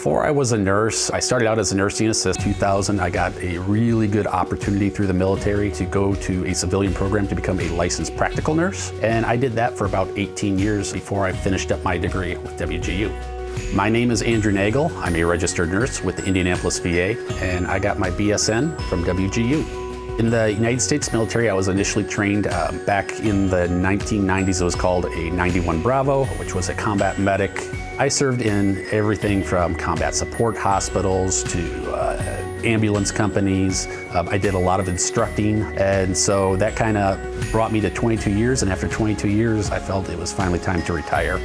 Before I was a nurse, I started out as a nursing assistant. In 2000, I got a really good opportunity through the military to go to a civilian program to become a licensed practical nurse. And I did that for about 18 years before I finished up my degree with WGU. My name is Andrew Nagel. I'm a registered nurse with the Indianapolis VA, and I got my BSN from WGU. In the United States military, I was initially trained back in the 1990s. It was called a 91 Bravo, which was a combat medic. I served in everything from combat support hospitals to ambulance companies. I did a lot of instructing, and so that kind of brought me to 22 years, and after 22 years, I felt it was finally time to retire.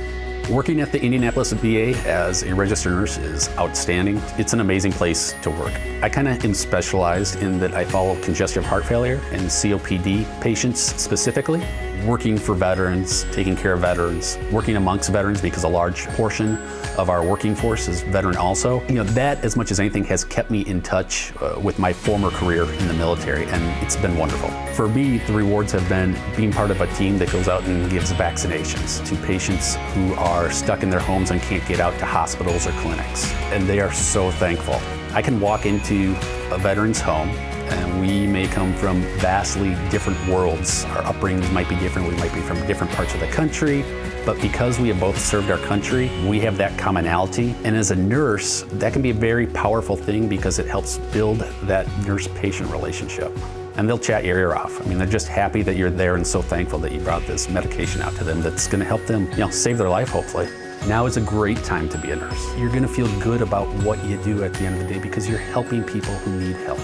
Working at the Indianapolis VA as a registered nurse is outstanding. It's an amazing place to work. I kind of am specialized in that I follow congestive heart failure and COPD patients specifically. Working for veterans, taking care of veterans, working amongst veterans because a large portion of our working force is veteran also. You know, that as much as anything has kept me in touch with my former career in the military, and it's been wonderful. For me, the rewards have been being part of a team that goes out and gives vaccinations to patients who are stuck in their homes and can't get out to hospitals or clinics. And they are so thankful. I can walk into a veteran's home, and we may come from vastly different worlds. Our upbringings might be different, we might be from different parts of the country, but because we have both served our country, we have that commonality. And as a nurse, that can be a very powerful thing because it helps build that nurse-patient relationship. And they'll chat your ear off. I mean, they're just happy that you're there and so thankful that you brought this medication out to them that's gonna help them, save their life, hopefully. Now is a great time to be a nurse. You're gonna feel good about what you do at the end of the day because you're helping people who need help.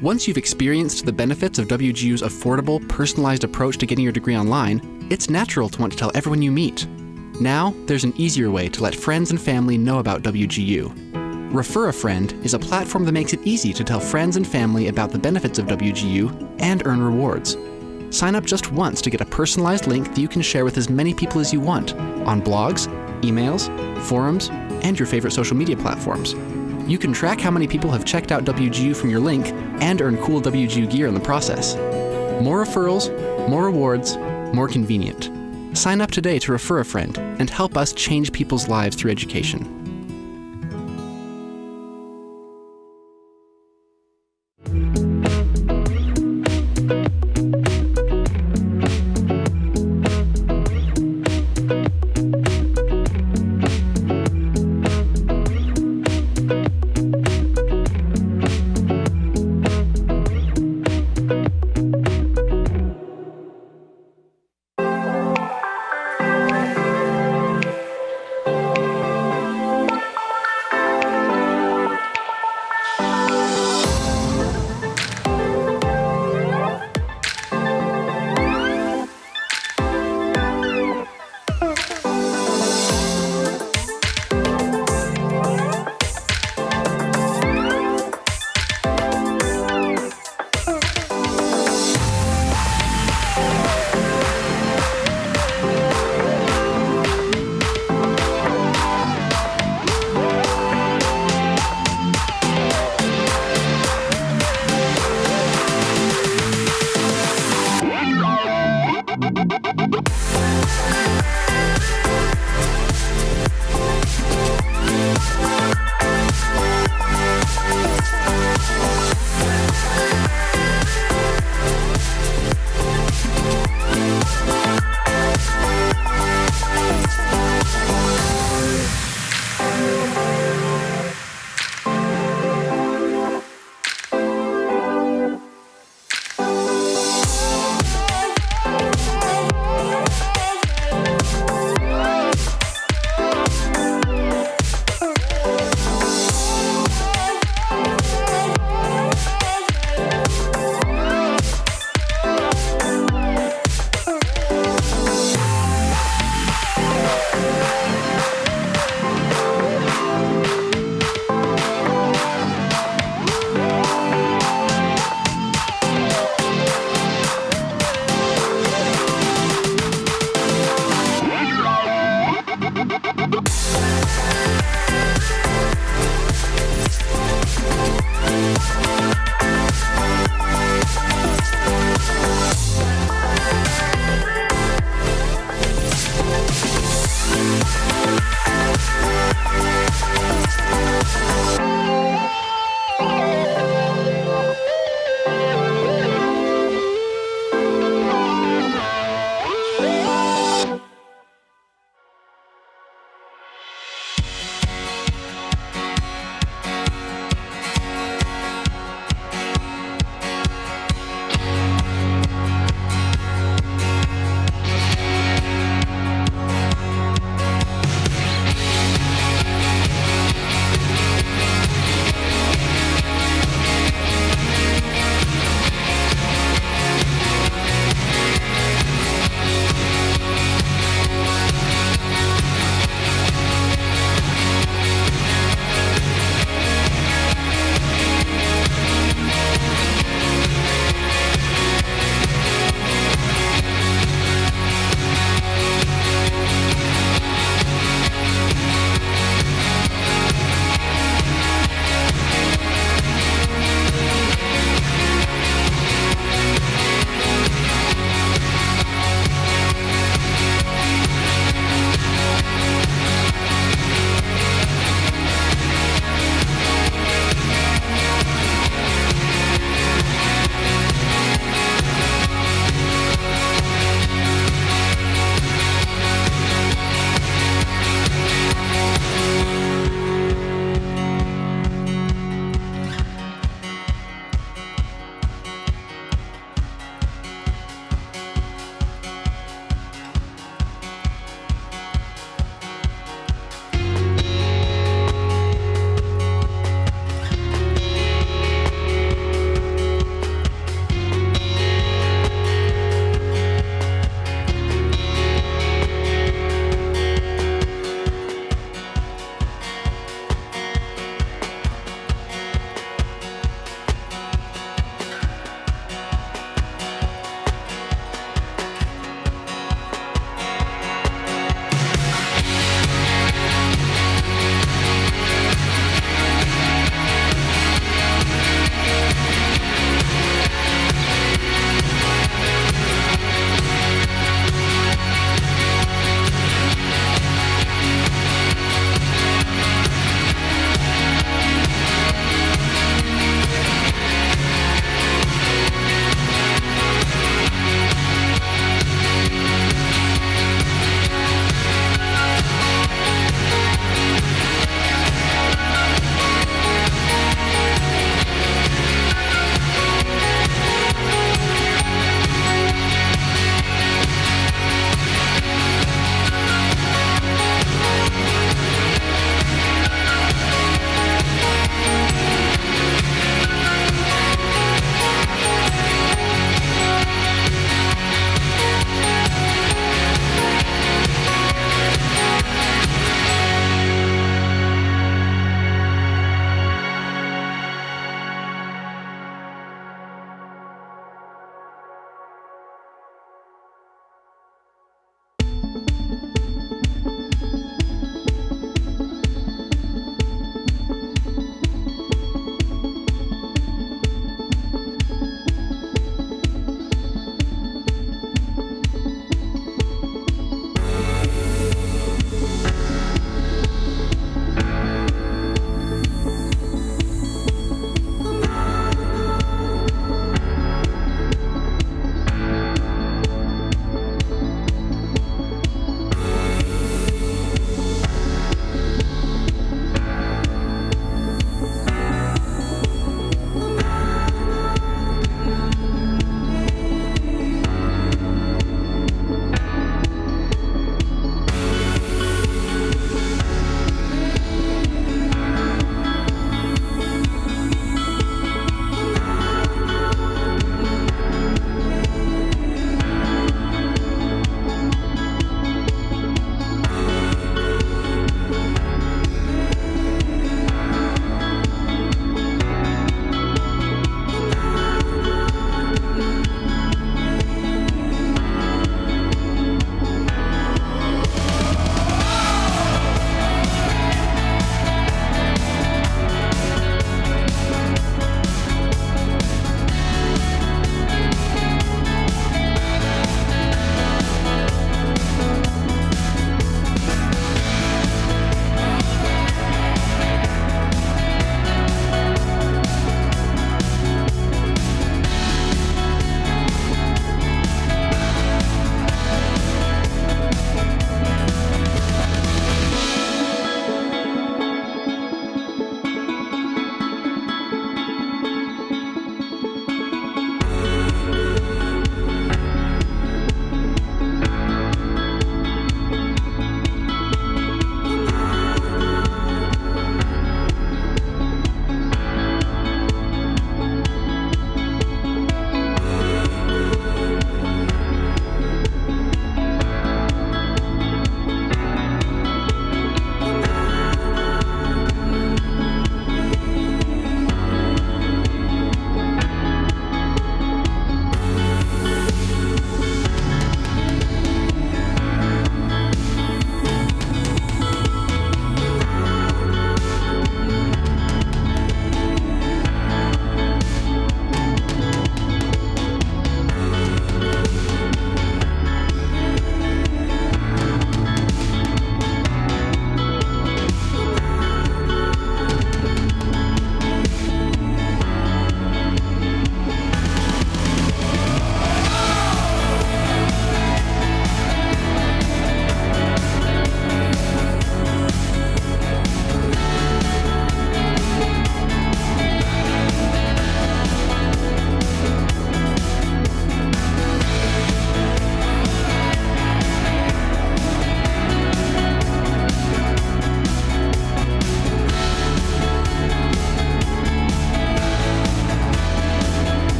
Once you've experienced the benefits of WGU's affordable, personalized approach to getting your degree online, it's natural to want to tell everyone you meet. Now, there's an easier way to let friends and family know about WGU. Refer a Friend is a platform that makes it easy to tell friends and family about the benefits of WGU and earn rewards. Sign up just once to get a personalized link that you can share with as many people as you want on blogs, emails, forums, and your favorite social media platforms. You can track how many people have checked out WGU from your link and earn cool WGU gear in the process. More referrals, more rewards, more convenient. Sign up today to refer a friend and help us change people's lives through education.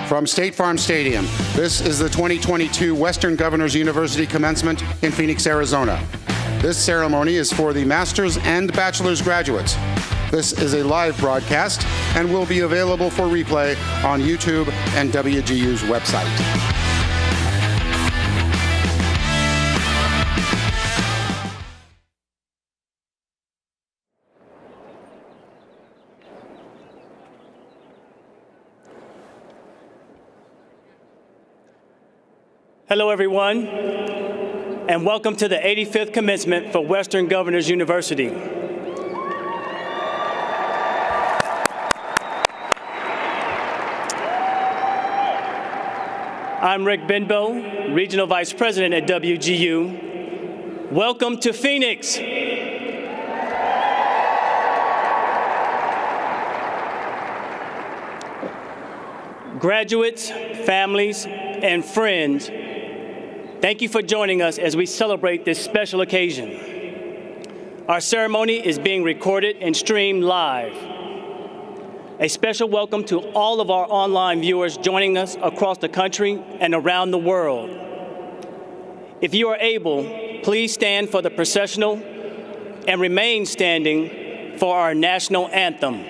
From State Farm Stadium, this is the 2022 Western Governors University Commencement in Phoenix, Arizona. This ceremony is for the master's and bachelor's graduates. This is a live broadcast and will be available for replay on YouTube and WGU's website. Hello, everyone, and welcome to the 85th Commencement for Western Governors University. I'm Rick Benbow, Regional Vice President at WGU. Welcome to Phoenix. Graduates, families, and friends, thank you for joining us as we celebrate this special occasion. Our ceremony is being recorded and streamed live. A special welcome to all of our online viewers joining us across the country and around the world. If you are able, please stand for the processional and remain standing for our national anthem.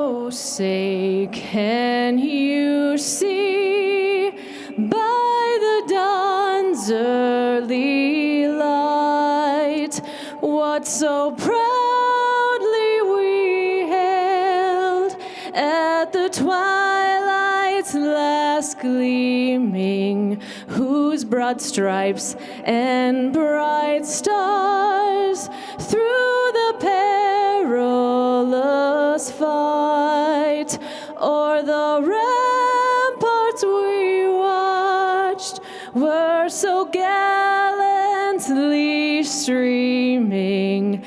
Oh, say, can you see by the dawn's early light what so proudly we hailed at the twilight's last gleaming, whose broad stripes and bright stars through the perilous fight o'er the ramparts we watched were so gallantly streaming,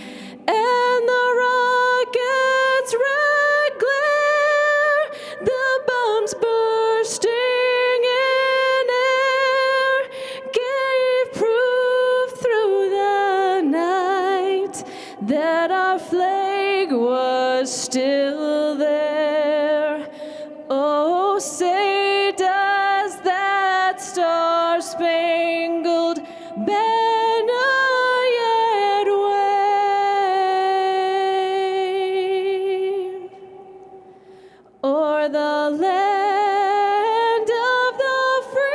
and the rocket's red glare, the bombs bursting in air, gave proof through the night that our flag was still there. Oh, say does that star-spangled banner yet wave o'er the land of the free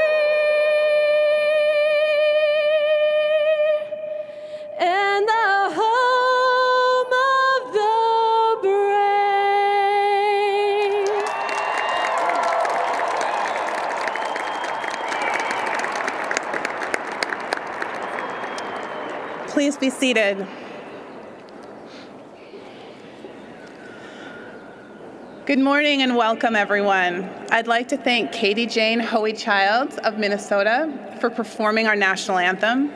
and the home of the brave? Please be seated. Good morning and welcome, everyone. I'd like to thank Katie Jane Hoey-Childs of Minnesota for performing our national anthem.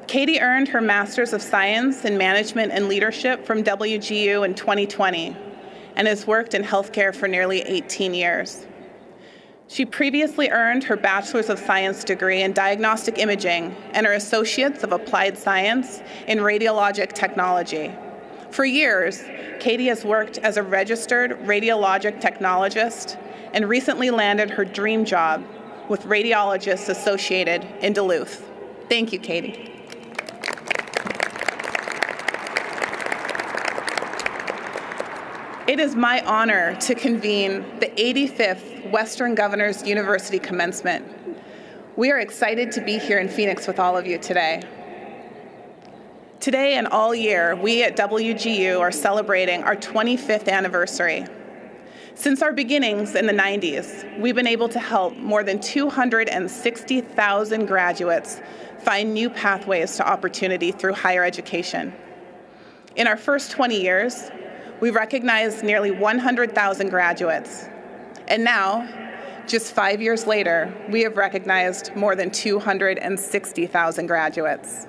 Katie earned her Master's of Science in Management and Leadership from WGU in 2020 and has worked in healthcare for nearly 18 years. She previously earned her Bachelor's of Science degree in Diagnostic Imaging and her Associates of Applied Science in Radiologic Technology. For years, Katie has worked as a registered radiologic technologist and recently landed her dream job with Radiologists Associated in Duluth. Thank you, Katie. It is my honor to convene the 85th Western Governors University Commencement. We are excited to be here in Phoenix with all of you today. Today and all year, we at WGU are celebrating our 25th anniversary. Since our beginnings in the 90s, we've been able to help more than 260,000 graduates find new pathways to opportunity through higher education. In our first 20 years, we recognized nearly 100,000 graduates. And now, just 5 years later, we have recognized more than 260,000 graduates.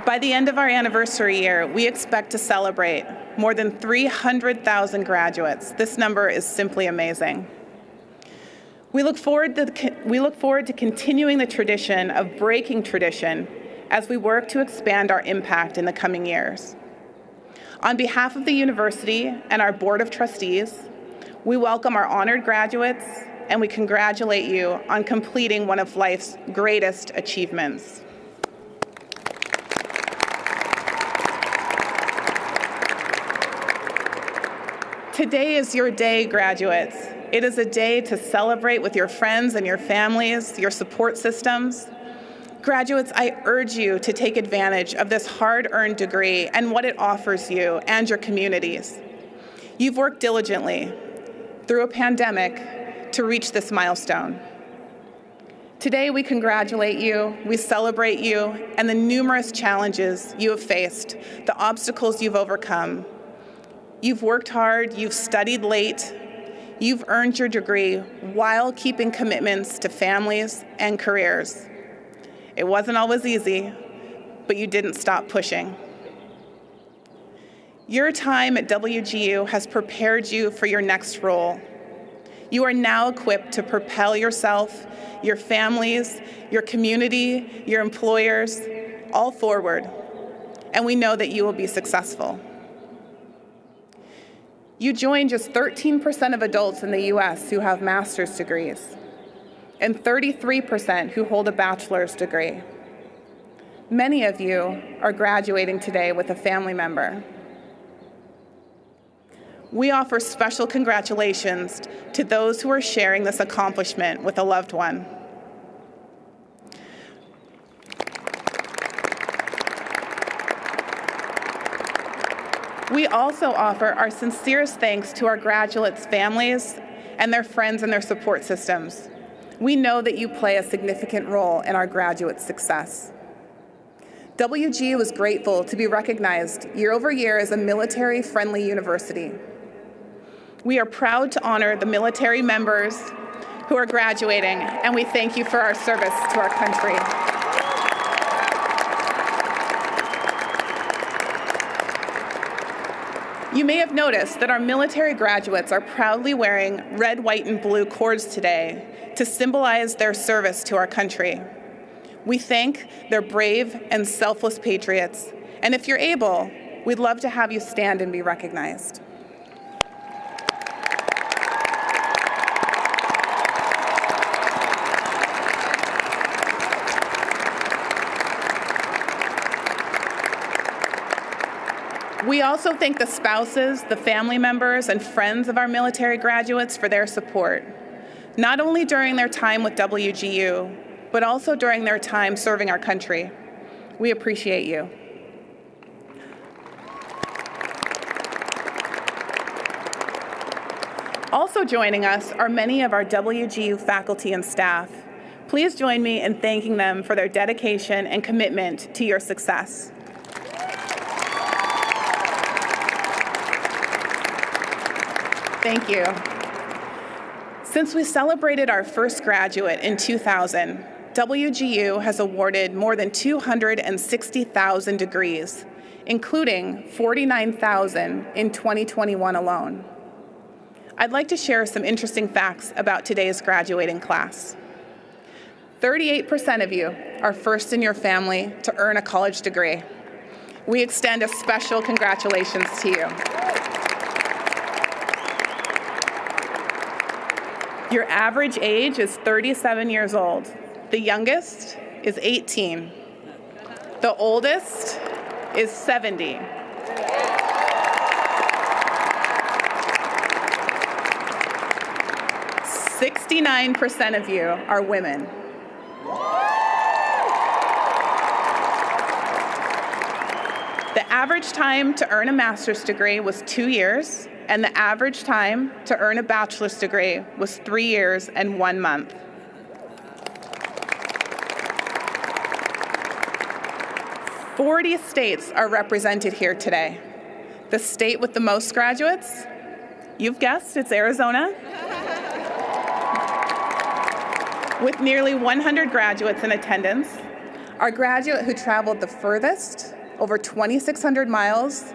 By the end of our anniversary year, we expect to celebrate more than 300,000 graduates. This number is simply amazing. We look forward to continuing the tradition of breaking tradition as we work to expand our impact in the coming years. On behalf of the university and our Board of Trustees, we welcome our honored graduates and we congratulate you on completing one of life's greatest achievements. Today is your day, graduates. It is a day to celebrate with your friends and your families, your support systems. Graduates, I urge you to take advantage of this hard-earned degree and what it offers you and your communities. You've worked diligently through a pandemic to reach this milestone. Today, we congratulate you, we celebrate you, and the numerous challenges you have faced, the obstacles you've overcome. You've worked hard, you've studied late, you've earned your degree while keeping commitments to families and careers. It wasn't always easy, but you didn't stop pushing. Your time at WGU has prepared you for your next role. You are now equipped to propel yourself, your families, your community, your employers, all forward, and we know that you will be successful. You join just 13% of adults in the US who have master's degrees, and 33% who hold a bachelor's degree. Many of you are graduating today with a family member. We offer special congratulations to those who are sharing this accomplishment with a loved one. We also offer our sincerest thanks to our graduates' families and their friends and their support systems. We know that you play a significant role in our graduates' success. WGU is grateful to be recognized year over year as a military-friendly university. We are proud to honor the military members who are graduating, and we thank you for our service to our country. You may have noticed that our military graduates are proudly wearing red, white, and blue cords today to symbolize their service to our country. We thank their brave and selfless patriots, and if you're able, we'd love to have you stand and be recognized. We also thank the spouses, the family members, and friends of our military graduates for their support, not only during their time with WGU, but also during their time serving our country. We appreciate you. Also joining us are many of our WGU faculty and staff. Please join me in thanking them for their dedication and commitment to your success. Thank you. Since we celebrated our first graduate in 2000, WGU has awarded more than 260,000 degrees, including 49,000 in 2021 alone. I'd like to share some interesting facts about today's graduating class. 38% of you are first in your family to earn a college degree. We extend a special congratulations to you. Your average age is 37 years old. The youngest is 18. The oldest is 70. "69% of you are women. The average time to earn a master's degree was 2 years, and the average time to earn a bachelor's degree was 3 years and 1 month. "40 states are represented here today. The state with the most graduates, you've guessed, it's Arizona. With nearly 100 graduates in attendance, our graduate who traveled the furthest, over 2,600 miles,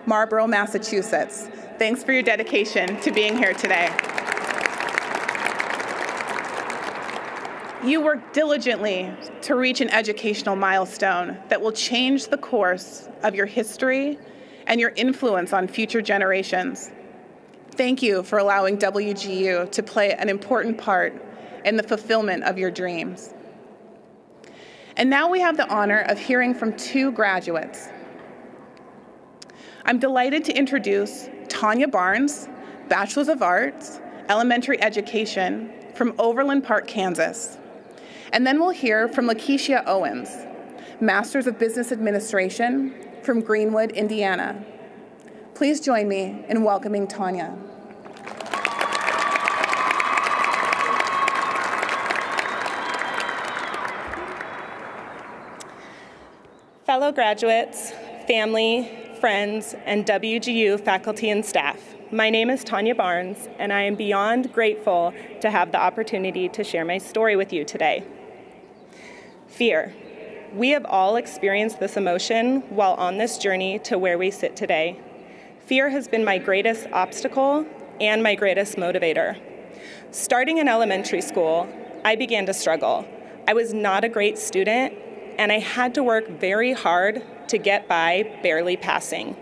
Marlborough, Massachusetts. Thanks for your dedication to being here today. You worked diligently to reach an educational milestone that will change the course of your history and your influence on future generations. Thank you for allowing WGU to play an important part in the fulfillment of your dreams. And now we have the honor of hearing from 2 graduates. I'm delighted to introduce Tanya Barnes, Bachelor's of Arts, Elementary Education from Overland Park, Kansas. And then we'll hear from Lakeisha Owens, Master's of Business Administration from Greenwood, Indiana. Please join me in welcoming Tanya. Fellow graduates, family, friends, and WGU faculty and staff, my name is Tanya Barnes, and I am beyond grateful to have the opportunity to share my story with you today. Fear. We have all experienced this emotion while on this journey to where we sit today. Fear has been my greatest obstacle and my greatest motivator. Starting in elementary school, I began to struggle. I was not a great student, and I had to work very hard to get by barely passing.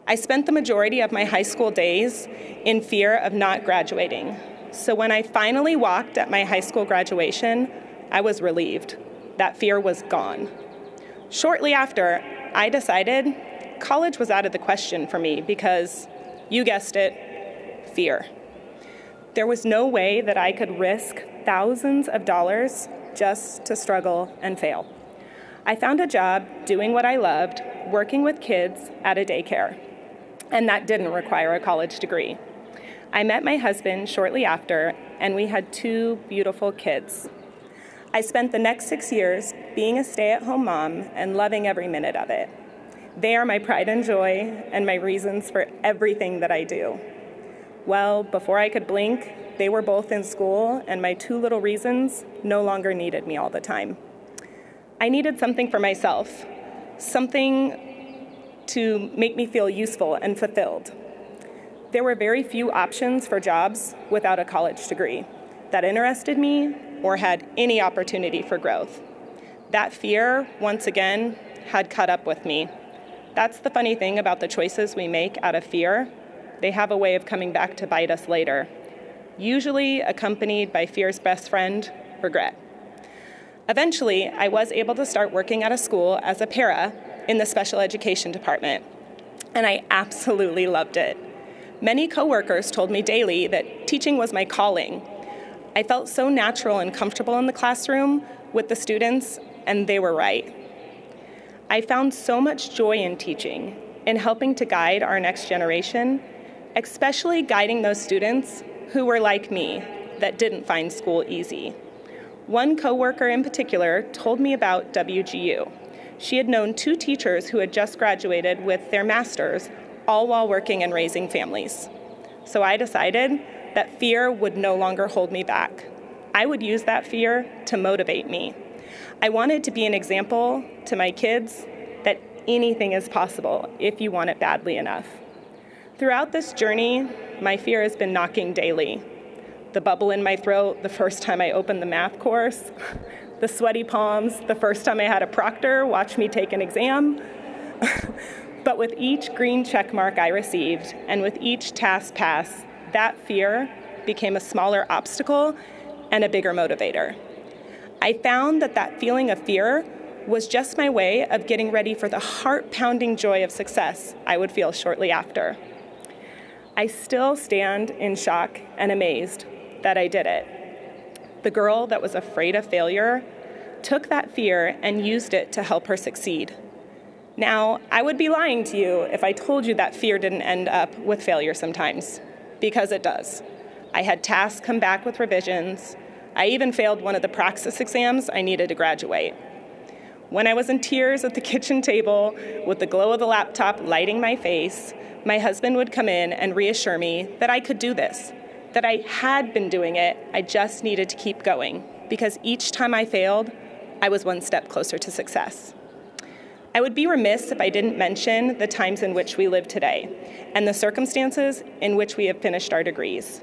I spent the majority of my high school days in fear of not graduating. So when I finally walked at my high school graduation, I was relieved. That fear was gone. Shortly after, I decided college was out of the question for me because, you guessed it, fear. There was no way that I could risk thousands of dollars just to struggle and fail. I found a job doing what I loved, working with kids at a daycare, and that didn't require a college degree. I met my husband shortly after, and we had 2 beautiful kids. I spent the next 6 years being a stay-at-home mom and loving every minute of it. They are my pride and joy and my reasons for everything that I do. Well, before I could blink, they were both in school, and my 2 little reasons no longer needed me all the time. I needed something for myself, something to make me feel useful and fulfilled. There were very few options for jobs without a college degree that interested me or had any opportunity for growth. That fear, once again, had caught up with me. That's the funny thing about the choices we make out of fear. They have a way of coming back to bite us later, usually accompanied by fear's best friend, regret. Eventually, I was able to start working at a school as a para in the special education department, and I absolutely loved it. Many coworkers told me daily that teaching was my calling. I felt so natural and comfortable in the classroom with the students, and they were right. I found so much joy in teaching, in helping to guide our next generation, especially guiding those students who were like me, that didn't find school easy. One coworker in particular told me about WGU. She had known 2 teachers who had just graduated with their masters, all while working and raising families. So I decided that fear would no longer hold me back. I would use that fear to motivate me. I wanted to be an example to my kids that anything is possible if you want it badly enough. Throughout this journey, my fear has been knocking daily. The bubble in my throat the first time I opened the math course, the sweaty palms the first time I had a proctor watch me take an exam. But with each green check mark I received, and with each task pass, that fear became a smaller obstacle and a bigger motivator. I found that feeling of fear was just my way of getting ready for the heart-pounding joy of success I would feel shortly after. I still stand in shock and amazed that I did it. The girl that was afraid of failure took that fear and used it to help her succeed. Now, I would be lying to you if I told you that fear didn't end up with failure sometimes, because it does. I had tasks come back with revisions. I even failed one of the praxis exams I needed to graduate. When I was in tears at the kitchen table with the glow of the laptop lighting my face, my husband would come in and reassure me that I could do this, that I had been doing it, I just needed to keep going, because each time I failed, I was one step closer to success. I would be remiss if I didn't mention the times in which we live today and the circumstances in which we have finished our degrees.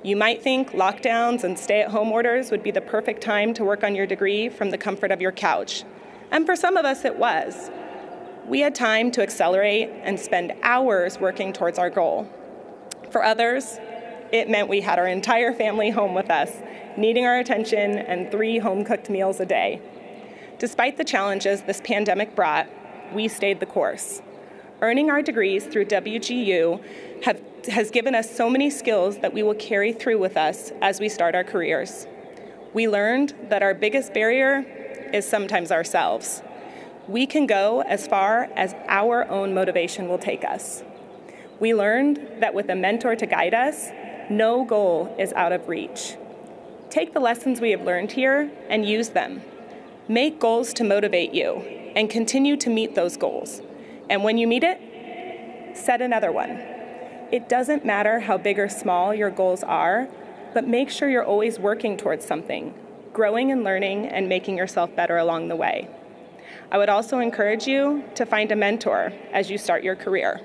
You might think lockdowns and stay-at-home orders would be the perfect time to work on your degree from the comfort of your couch. And for some of us, it was. We had time to accelerate and spend hours working towards our goal. For others, it meant we had our entire family home with us, needing our attention and 3 home-cooked meals a day. Despite the challenges this pandemic brought, we stayed the course. Earning our degrees through WGU has given us so many skills that we will carry through with us as we start our careers. We learned that our biggest barrier is sometimes ourselves. We can go as far as our own motivation will take us. We learned that with a mentor to guide us, no goal is out of reach. Take the lessons we have learned here and use them. Make goals to motivate you and continue to meet those goals. And when you meet it, set another one. It doesn't matter how big or small your goals are, but make sure you're always working towards something, growing and learning and making yourself better along the way. I would also encourage you to find a mentor as you start your career.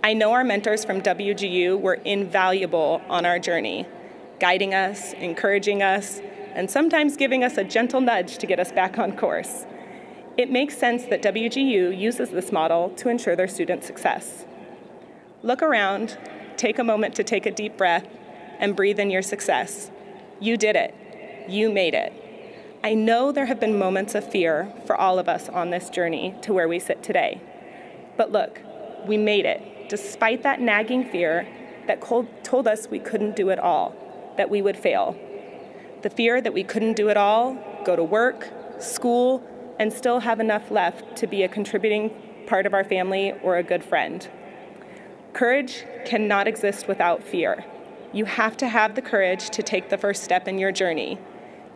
I know our mentors from WGU were invaluable on our journey, guiding us, encouraging us, and sometimes giving us a gentle nudge to get us back on course. It makes sense that WGU uses this model to ensure their students' success. Look around, take a moment to take a deep breath, and breathe in your success. You did it. You made it. I know there have been moments of fear for all of us on this journey to where we sit today. But look, we made it, despite that nagging fear that told us we couldn't do it all, that we would fail. The fear that we couldn't do it all, go to work, school, and still have enough left to be a contributing part of our family or a good friend. Courage cannot exist without fear. You have to have the courage to take the first step in your journey.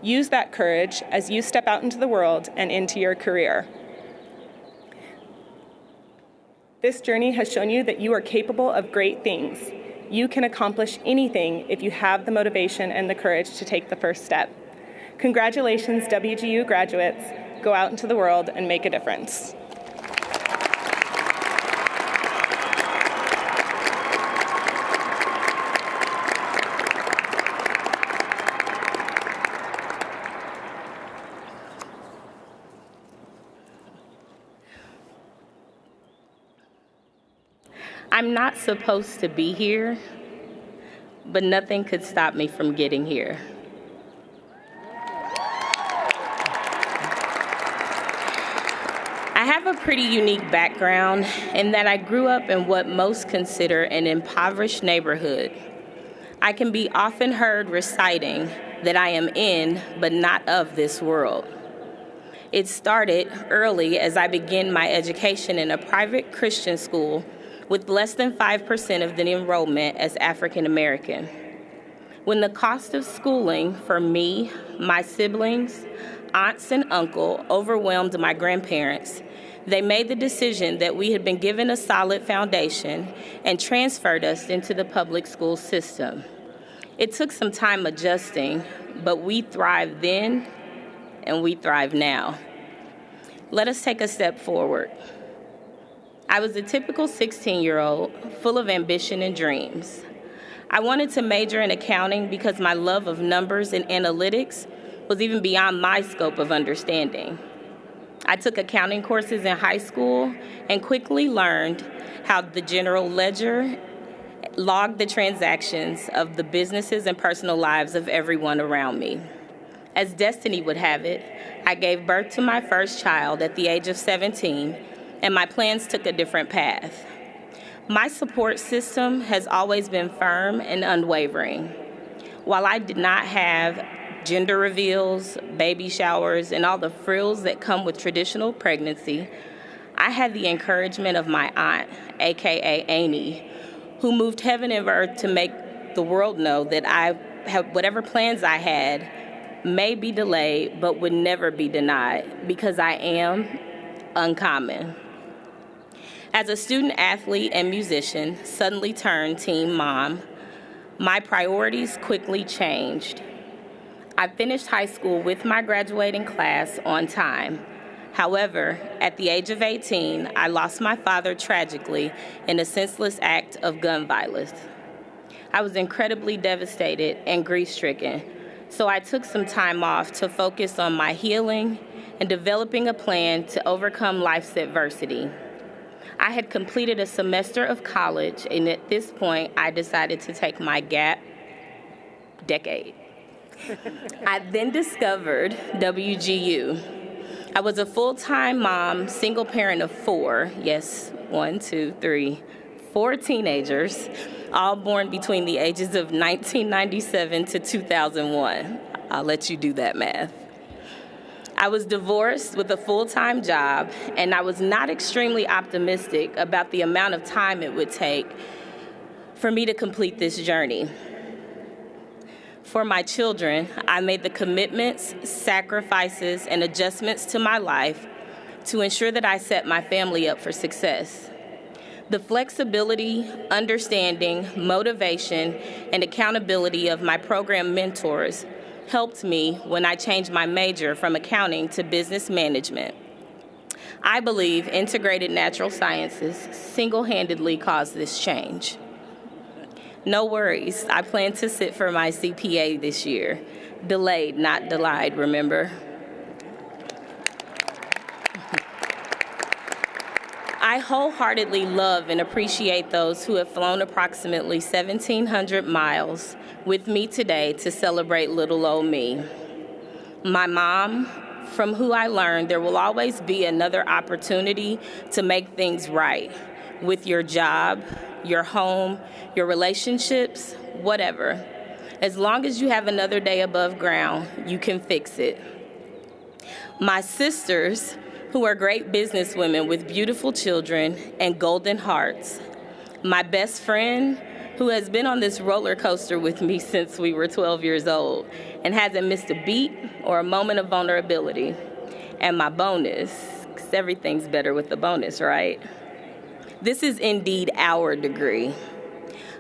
Use that courage as you step out into the world and into your career. This journey has shown you that you are capable of great things. You can accomplish anything if you have the motivation and the courage to take the first step. Congratulations, WGU graduates. Go out into the world and make a difference. I'm not supposed to be here, but nothing could stop me from getting here. I have a pretty unique background in that I grew up in what most consider an impoverished neighborhood. I can be often heard reciting that I am in, but not of this world. It started early as I began my education in a private Christian school with less than 5% of the enrollment as African American. When the cost of schooling for me, my siblings, aunts, and uncle overwhelmed my grandparents, they made the decision that we had been given a solid foundation and transferred us into the public school system. It took some time adjusting, but we thrived then and we thrive now. Let us take a step forward. I was a typical 16-year-old, full of ambition and dreams. I wanted to major in accounting because my love of numbers and analytics was even beyond my scope of understanding. I took accounting courses in high school and quickly learned how the general ledger logged the transactions of the businesses and personal lives of everyone around me. As destiny would have it, I gave birth to my first child at the age of 17, and my plans took a different path. My support system has always been firm and unwavering. While I did not have gender reveals, baby showers, and all the frills that come with traditional pregnancy, I had the encouragement of my aunt, AKA Amy, who moved heaven and earth to make the world know that whatever plans I had may be delayed, but would never be denied, because I am uncommon. As a student athlete and musician, suddenly turned teen mom, my priorities quickly changed. I finished high school with my graduating class on time. However, at the age of 18, I lost my father tragically in a senseless act of gun violence. I was incredibly devastated and grief-stricken, so I took some time off to focus on my healing and developing a plan to overcome life's adversity. I had completed a semester of college, and at this point, I decided to take my gap decade. I then discovered WGU. I was a full-time mom, single parent of 4, yes, 4 teenagers, all born between the ages of 1997 to 2001. I'll let you do that math. I was divorced with a full-time job, and I was not extremely optimistic about the amount of time it would take for me to complete this journey. For my children, I made the commitments, sacrifices, and adjustments to my life to ensure that I set my family up for success. The flexibility, understanding, motivation, and accountability of my program mentors helped me when I changed my major from accounting to business management. I believe integrated natural sciences single-handedly caused this change. No worries, I plan to sit for my CPA this year. Delayed, not denied, remember? I wholeheartedly love and appreciate those who have flown approximately 1,700 miles with me today to celebrate little old me. my mom, from who I learned there will always be another opportunity to make things right with your job, your home, your relationships, whatever. As long as you have another day above ground, you can fix it. My sisters, who are great businesswomen with beautiful children and golden hearts. My best friend, who has been on this roller coaster with me since we were 12 years old and hasn't missed a beat or a moment of vulnerability. And my bonus, because everything's better with the bonus, right? This is indeed our degree.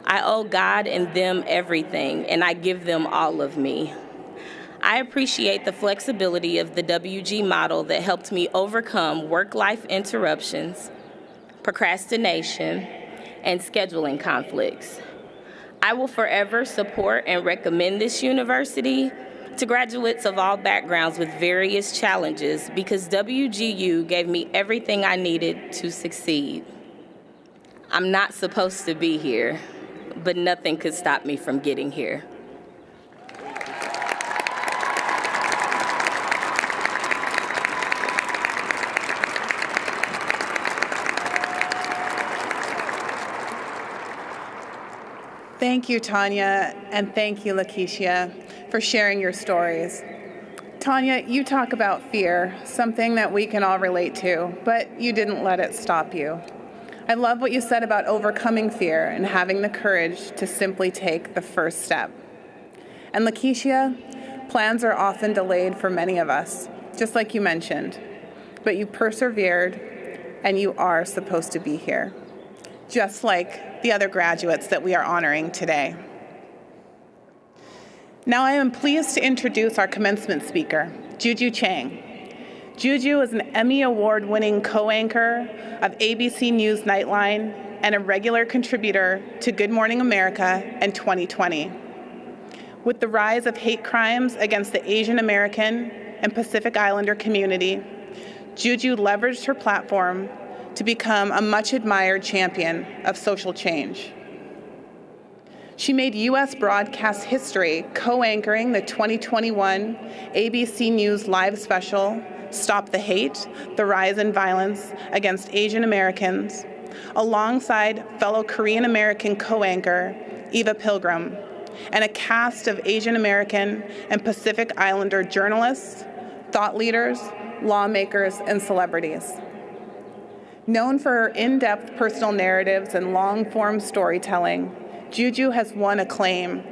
I owe God and them everything, and I give them all of me. I appreciate the flexibility of the WG model that helped me overcome work-life interruptions, procrastination, and scheduling conflicts. I will forever support and recommend this university to graduates of all backgrounds with various challenges because WGU gave me everything I needed to succeed. I'm not supposed to be here, but nothing could stop me from getting here. Thank you, Tanya, and thank you, Lakeisha, for sharing your stories. Tanya, you talk about fear, something that we can all relate to, but you didn't let it stop you. I love what you said about overcoming fear and having the courage to simply take the first step. And Lakeisha, plans are often delayed for many of us, just like you mentioned, but you persevered and you are supposed to be here, just like the other graduates that we are honoring today. Now I am pleased to introduce our commencement speaker, Juju Chang. Juju is an Emmy Award-winning co-anchor of ABC News Nightline and a regular contributor to Good Morning America and 2020. With the rise of hate crimes against the Asian American and Pacific Islander community, Juju leveraged her platform to become a much-admired champion of social change. She made U.S. broadcast history co-anchoring the 2021 ABC News live special, Stop the Hate, The Rise in Violence Against Asian Americans, alongside fellow Korean American co-anchor Eva Pilgrim, and a cast of Asian American and Pacific Islander journalists, thought leaders, lawmakers, and celebrities. Known for her in-depth personal narratives and long-form storytelling, Juju has won acclaim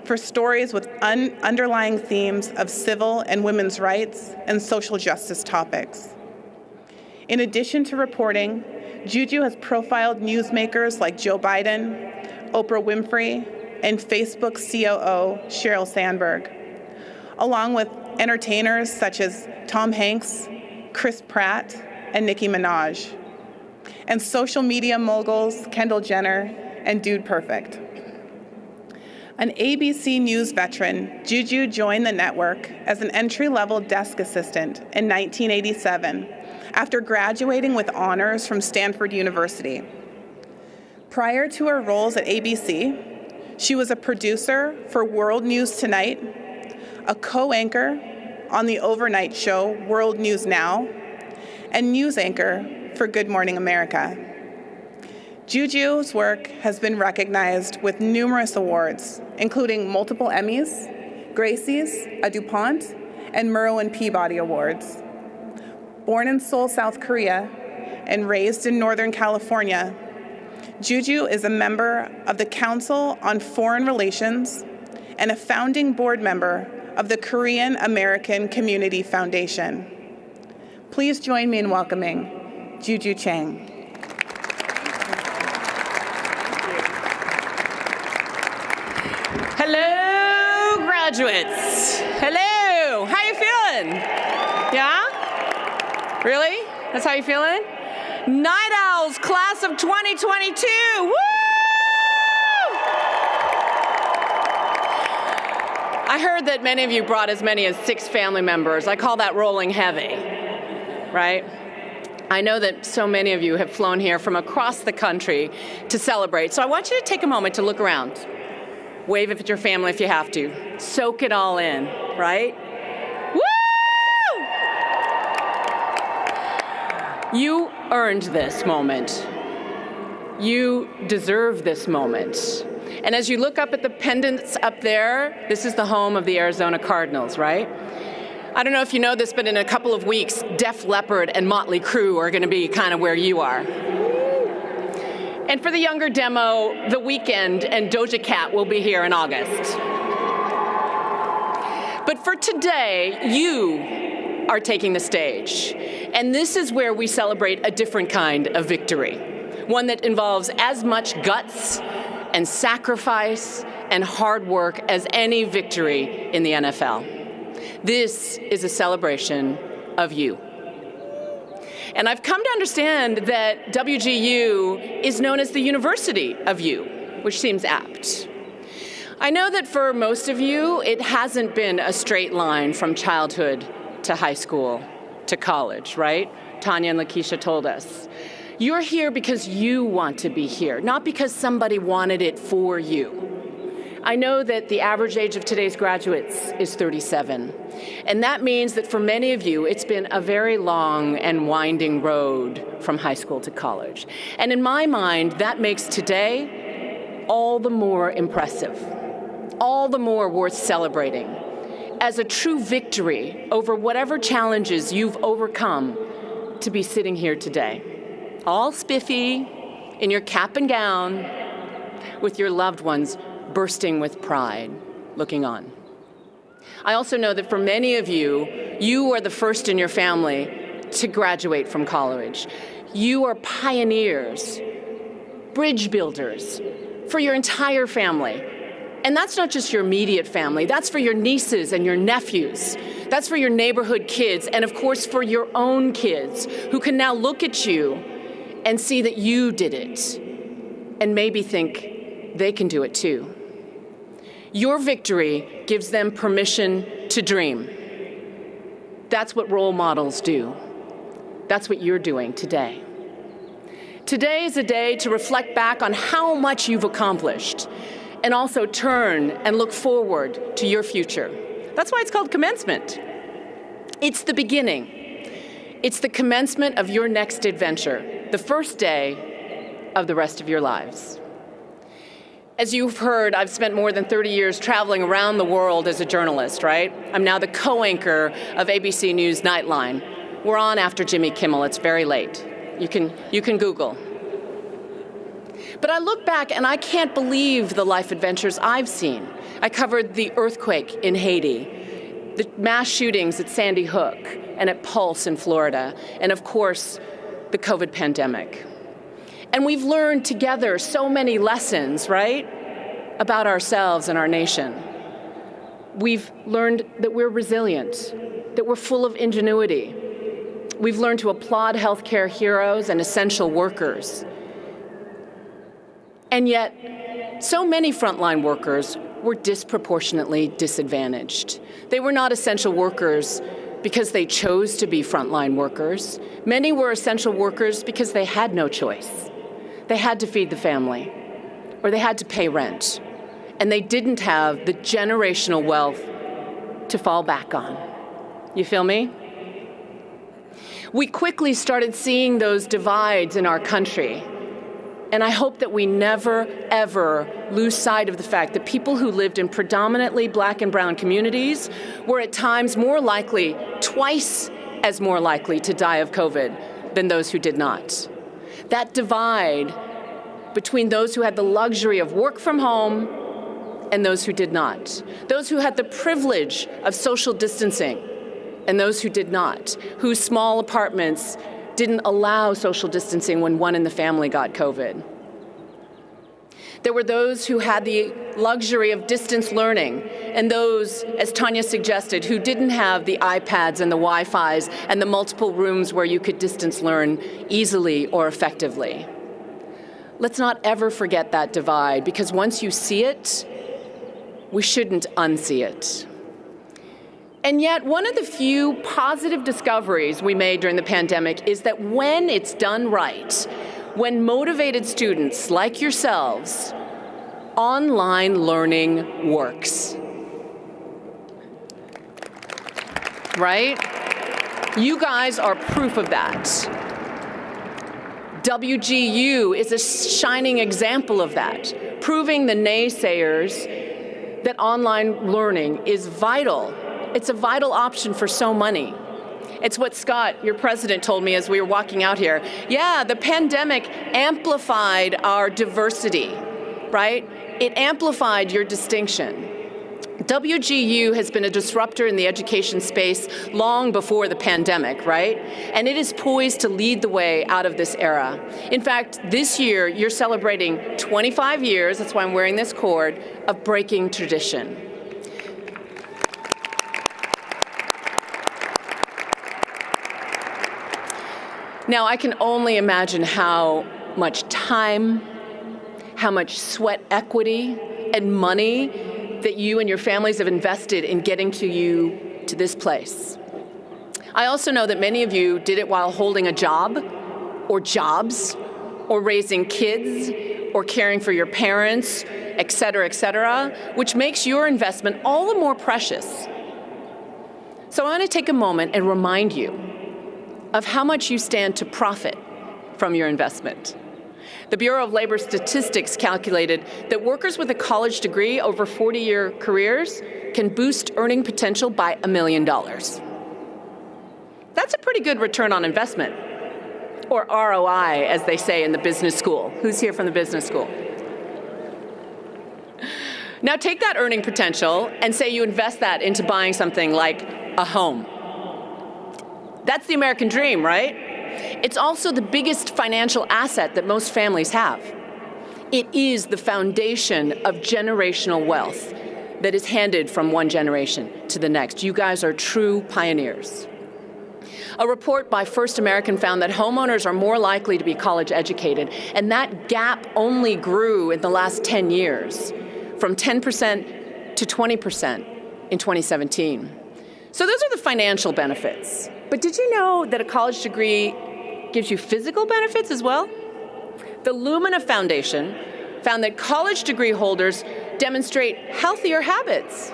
for stories with underlying themes of civil and women's rights and social justice topics. In addition to reporting, Juju has profiled newsmakers like Joe Biden, Oprah Winfrey, and Facebook COO Sheryl Sandberg, along with entertainers such as Tom Hanks, Chris Pratt, and Nicki Minaj, and social media moguls Kendall Jenner and Dude Perfect. An ABC News veteran, Juju joined the network as an entry-level desk assistant in 1987 after graduating with honors from Stanford University. Prior to her roles at ABC, she was a producer for World News Tonight, a co-anchor on the overnight show World News Now, and news anchor for Good Morning America. Juju's work has been recognized with numerous awards, including multiple Emmys, Gracies, a DuPont, and Merwin Peabody Awards. Born in Seoul, South Korea, and raised in Northern California, Juju is a member of the Council on Foreign Relations and a founding board member of the Korean American Community Foundation. Please join me in welcoming Juju Chang. Hello, graduates. Hello. How you feeling? Yeah? Really? That's how you feeling? Night Owls, class of 2022. Woo! I heard that many of you brought as many as 6 family members. I call that rolling heavy, right? I know that so many of you have flown here from across the country to celebrate. So I want you to take a moment to look around. Wave at your family if you have to. Soak it all in, right? Woo! You earned this moment. You deserve this moment. And as you look up at the pendants up there, this is the home of the Arizona Cardinals, right? I don't know if you know this, but in a couple of weeks, Def Leppard and Motley Crue are going to be kind of where you are. And for the younger demo, The Weeknd and Doja Cat will be here in August. But for today, you are taking the stage. And this is where we celebrate a different kind of victory, one that involves as much guts and sacrifice and hard work as any victory in the NFL. This is a celebration of you. And I've come to understand that WGU is known as the University of You, which seems apt. I know that for most of you, it hasn't been a straight line from childhood to high school to college, right? Tanya and Lakeisha told us. You're here because you want to be here, not because somebody wanted it for you. I know that the average age of today's graduates is 37, and that means that for many of you, it's been a very long and winding road from high school to college. And in my mind, that makes today all the more impressive, all the more worth celebrating as a true victory over whatever challenges you've overcome to be sitting here today. All spiffy, in your cap and gown, with your loved ones bursting with pride, looking on. I also know that for many of you, you are the first in your family to graduate from college. You are pioneers, bridge builders for your entire family. And that's not just your immediate family, that's for your nieces and your nephews. That's for your neighborhood kids, and of course for your own kids, who can now look at you and see that you did it, and maybe think they can do it too. Your victory gives them permission to dream. That's what role models do. That's what you're doing today. Today is a day to reflect back on how much you've accomplished, and also turn and look forward to your future. That's why it's called Commencement. It's the beginning. It's the commencement of your next adventure, the first day of the rest of your lives. As you've heard, I've spent more than 30 years traveling around the world as a journalist, right? I'm now the co-anchor of ABC News Nightline. We're on after Jimmy Kimmel. It's very late. You can Google. But I look back and I can't believe the life adventures I've seen. I covered the earthquake in Haiti, the mass shootings at Sandy Hook and at Pulse in Florida, and of course, the COVID pandemic. And we've learned together so many lessons, right, about ourselves and our nation. We've learned that we're resilient, that we're full of ingenuity. We've learned to applaud healthcare heroes and essential workers. And yet, so many frontline workers were disproportionately disadvantaged. They were not essential workers because they chose to be frontline workers. Many were essential workers because they had no choice. They had to feed the family, or they had to pay rent, and they didn't have the generational wealth to fall back on. You feel me? We quickly started seeing those divides in our country. And I hope that we never, ever lose sight of the fact that people who lived in predominantly Black and brown communities were at times more likely, twice as more likely to die of COVID than those who did not. That divide between those who had the luxury of work from home and those who did not. Those who had the privilege of social distancing and those who did not, whose small apartments didn't allow social distancing when one in the family got COVID. There were those who had the luxury of distance learning, and those, as Tanya suggested, who didn't have the iPads and the Wi-Fis and the multiple rooms where you could distance learn easily or effectively. Let's not ever forget that divide, because once you see it, we shouldn't unsee it. And yet, one of the few positive discoveries we made during the pandemic is that when it's done right, when motivated students like yourselves, online learning works. Right? You guys are proof of that. WGU is a shining example of that, proving the naysayers that online learning is vital. It's a vital option for so many. It's what Scott, your president, told me as we were walking out here. Yeah, the pandemic amplified our diversity, right? It amplified your distinction. WGU has been a disruptor in the education space long before the pandemic, right? And it is poised to lead the way out of this era. In fact, this year, you're celebrating 25 years, that's why I'm wearing this cord, of breaking tradition. Now, I can only imagine how much time, how much sweat equity and money that you and your families have invested in getting you to this place. I also know that many of you did it while holding a job, or jobs, or raising kids, or caring for your parents, et cetera, which makes your investment all the more precious. So I want to take a moment and remind you of how much you stand to profit from your investment. The Bureau of Labor Statistics calculated that workers with a college degree over 40-year careers can boost earning potential by $1 million. That's a pretty good return on investment, or ROI, as they say in the business school. Who's here from the business school? Now take that earning potential and say you invest that into buying something like a home. That's the American dream, right? It's also the biggest financial asset that most families have. It is the foundation of generational wealth that is handed from one generation to the next. You guys are true pioneers. A report by First American found that homeowners are more likely to be college educated, and that gap only grew in the last 10 years, from 10% to 20% in 2017. So those are the financial benefits. But did you know that a college degree gives you physical benefits as well? The Lumina Foundation found that college degree holders demonstrate healthier habits.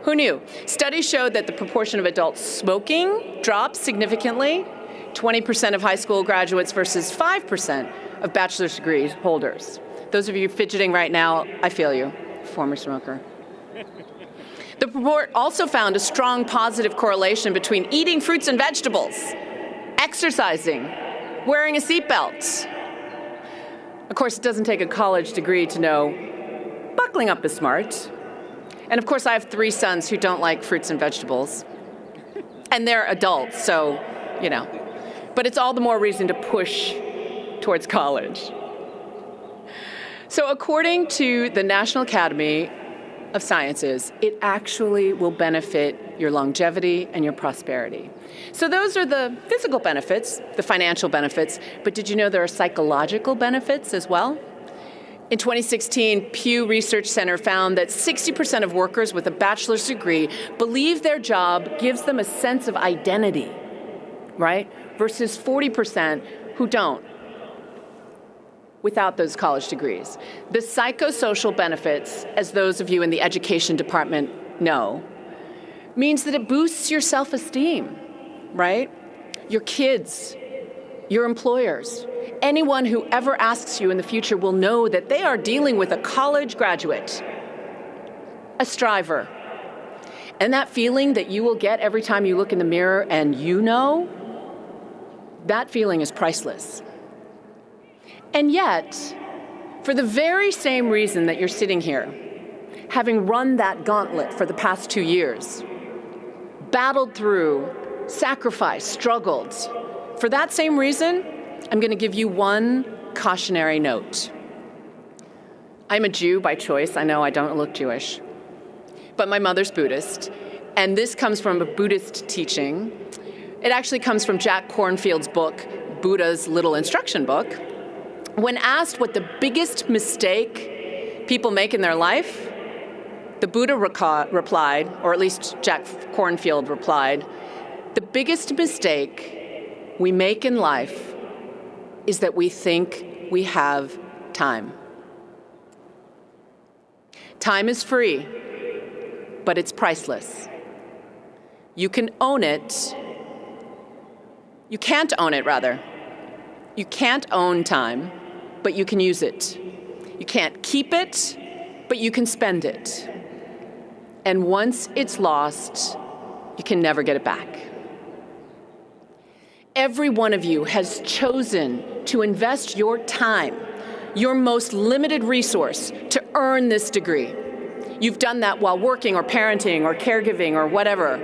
Who knew? Studies showed that the proportion of adults smoking dropped significantly, 20% of high school graduates versus 5% of bachelor's degree holders. Those of you fidgeting right now, I feel you, former smoker. The report also found a strong positive correlation between eating fruits and vegetables, exercising, wearing a seatbelt. Of course, it doesn't take a college degree to know buckling up is smart. And of course, I have 3 sons who don't like fruits and vegetables. And they're adults, so, you know. But it's all the more reason to push towards college. So according to the National Academy of Sciences, it actually will benefit your longevity and your prosperity. So those are the physical benefits, the financial benefits, but did you know there are psychological benefits as well? In 2016, Pew Research Center found that 60% of workers with a bachelor's degree believe their job gives them a sense of identity, right? Versus 40% who don't, without those college degrees. The psychosocial benefits, as those of you in the education department know, means that it boosts your self-esteem, right? Your kids, your employers, anyone who ever asks you in the future will know that they are dealing with a college graduate, a striver. And that feeling that you will get every time you look in the mirror and you know, that feeling is priceless. And yet, for the very same reason that you're sitting here, having run that gauntlet for the past 2 years, battled through, sacrificed, struggled, for that same reason, I'm going to give you one cautionary note. I'm a Jew by choice. I know I don't look Jewish. But my mother's Buddhist, and this comes from a Buddhist teaching. It actually comes from Jack Kornfield's book, Buddha's Little Instruction Book. When asked what the biggest mistake people make in their life, the Buddha replied, or at least Jack Kornfield replied, the biggest mistake we make in life is that we think we have time. Time is free, but it's priceless. You can own it. You can't own it, rather. You can't own time, but you can use it. You can't keep it, but you can spend it. And once it's lost, you can never get it back. Every one of you has chosen to invest your time, your most limited resource, to earn this degree. You've done that while working or parenting or caregiving or whatever,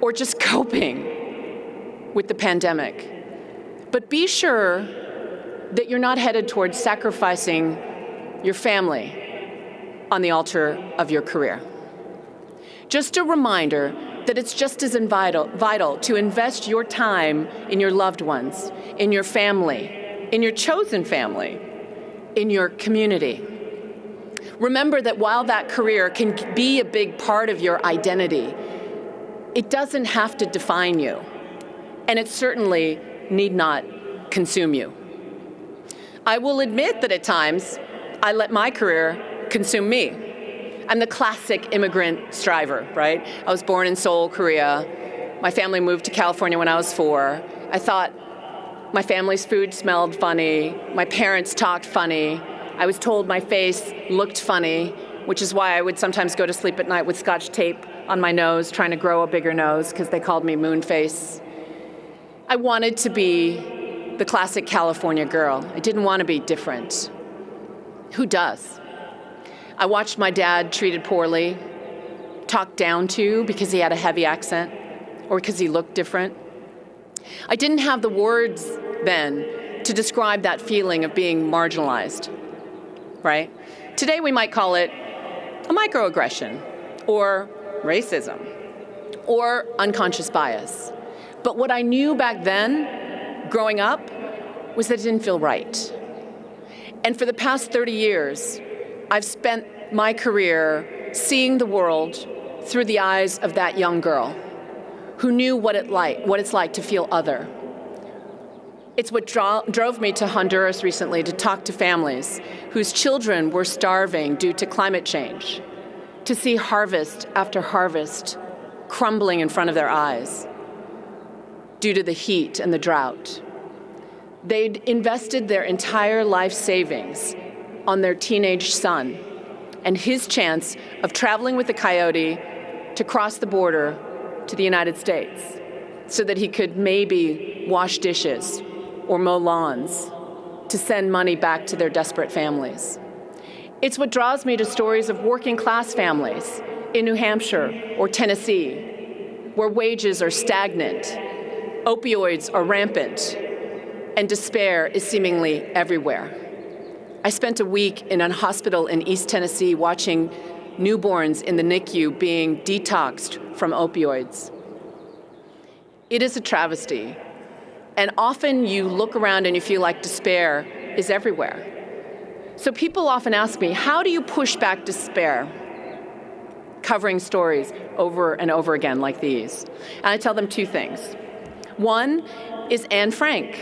or just coping with the pandemic. But be sure that you're not headed towards sacrificing your family on the altar of your career. Just a reminder that it's just as vital to invest your time in your loved ones, in your family, in your chosen family, in your community. Remember that while that career can be a big part of your identity, it doesn't have to define you, and it certainly need not consume you. I will admit that at times, I let my career consume me. I'm the classic immigrant striver, right? I was born in Seoul, Korea. My family moved to California when I was 4. I thought my family's food smelled funny. My parents talked funny. I was told my face looked funny, which is why I would sometimes go to sleep at night with Scotch tape on my nose, trying to grow a bigger nose, because they called me moon face. I wanted to be the classic California girl. I didn't want to be different. Who does? I watched my dad treated poorly, talked down to because he had a heavy accent or because he looked different. I didn't have the words then to describe that feeling of being marginalized, right? Today we might call it a microaggression or racism or unconscious bias. But what I knew back then, growing up, was that it didn't feel right. And for the past 30 years, I've spent my career seeing the world through the eyes of that young girl who knew what it's like to feel other. It's what drove me to Honduras recently to talk to families whose children were starving due to climate change, to see harvest after harvest crumbling in front of their eyes due to the heat and the drought. They'd invested their entire life savings on their teenage son and his chance of traveling with a coyote to cross the border to the United States so that he could maybe wash dishes or mow lawns to send money back to their desperate families. It's what draws me to stories of working class families in New Hampshire or Tennessee, where wages are stagnant, opioids are rampant, and despair is seemingly everywhere. I spent a week in a hospital in East Tennessee watching newborns in the NICU being detoxed from opioids. It is a travesty, and often you look around and you feel like despair is everywhere. So people often ask me, how do you push back despair? Covering stories over and over again like these. And I tell them 2 things. One is Anne Frank.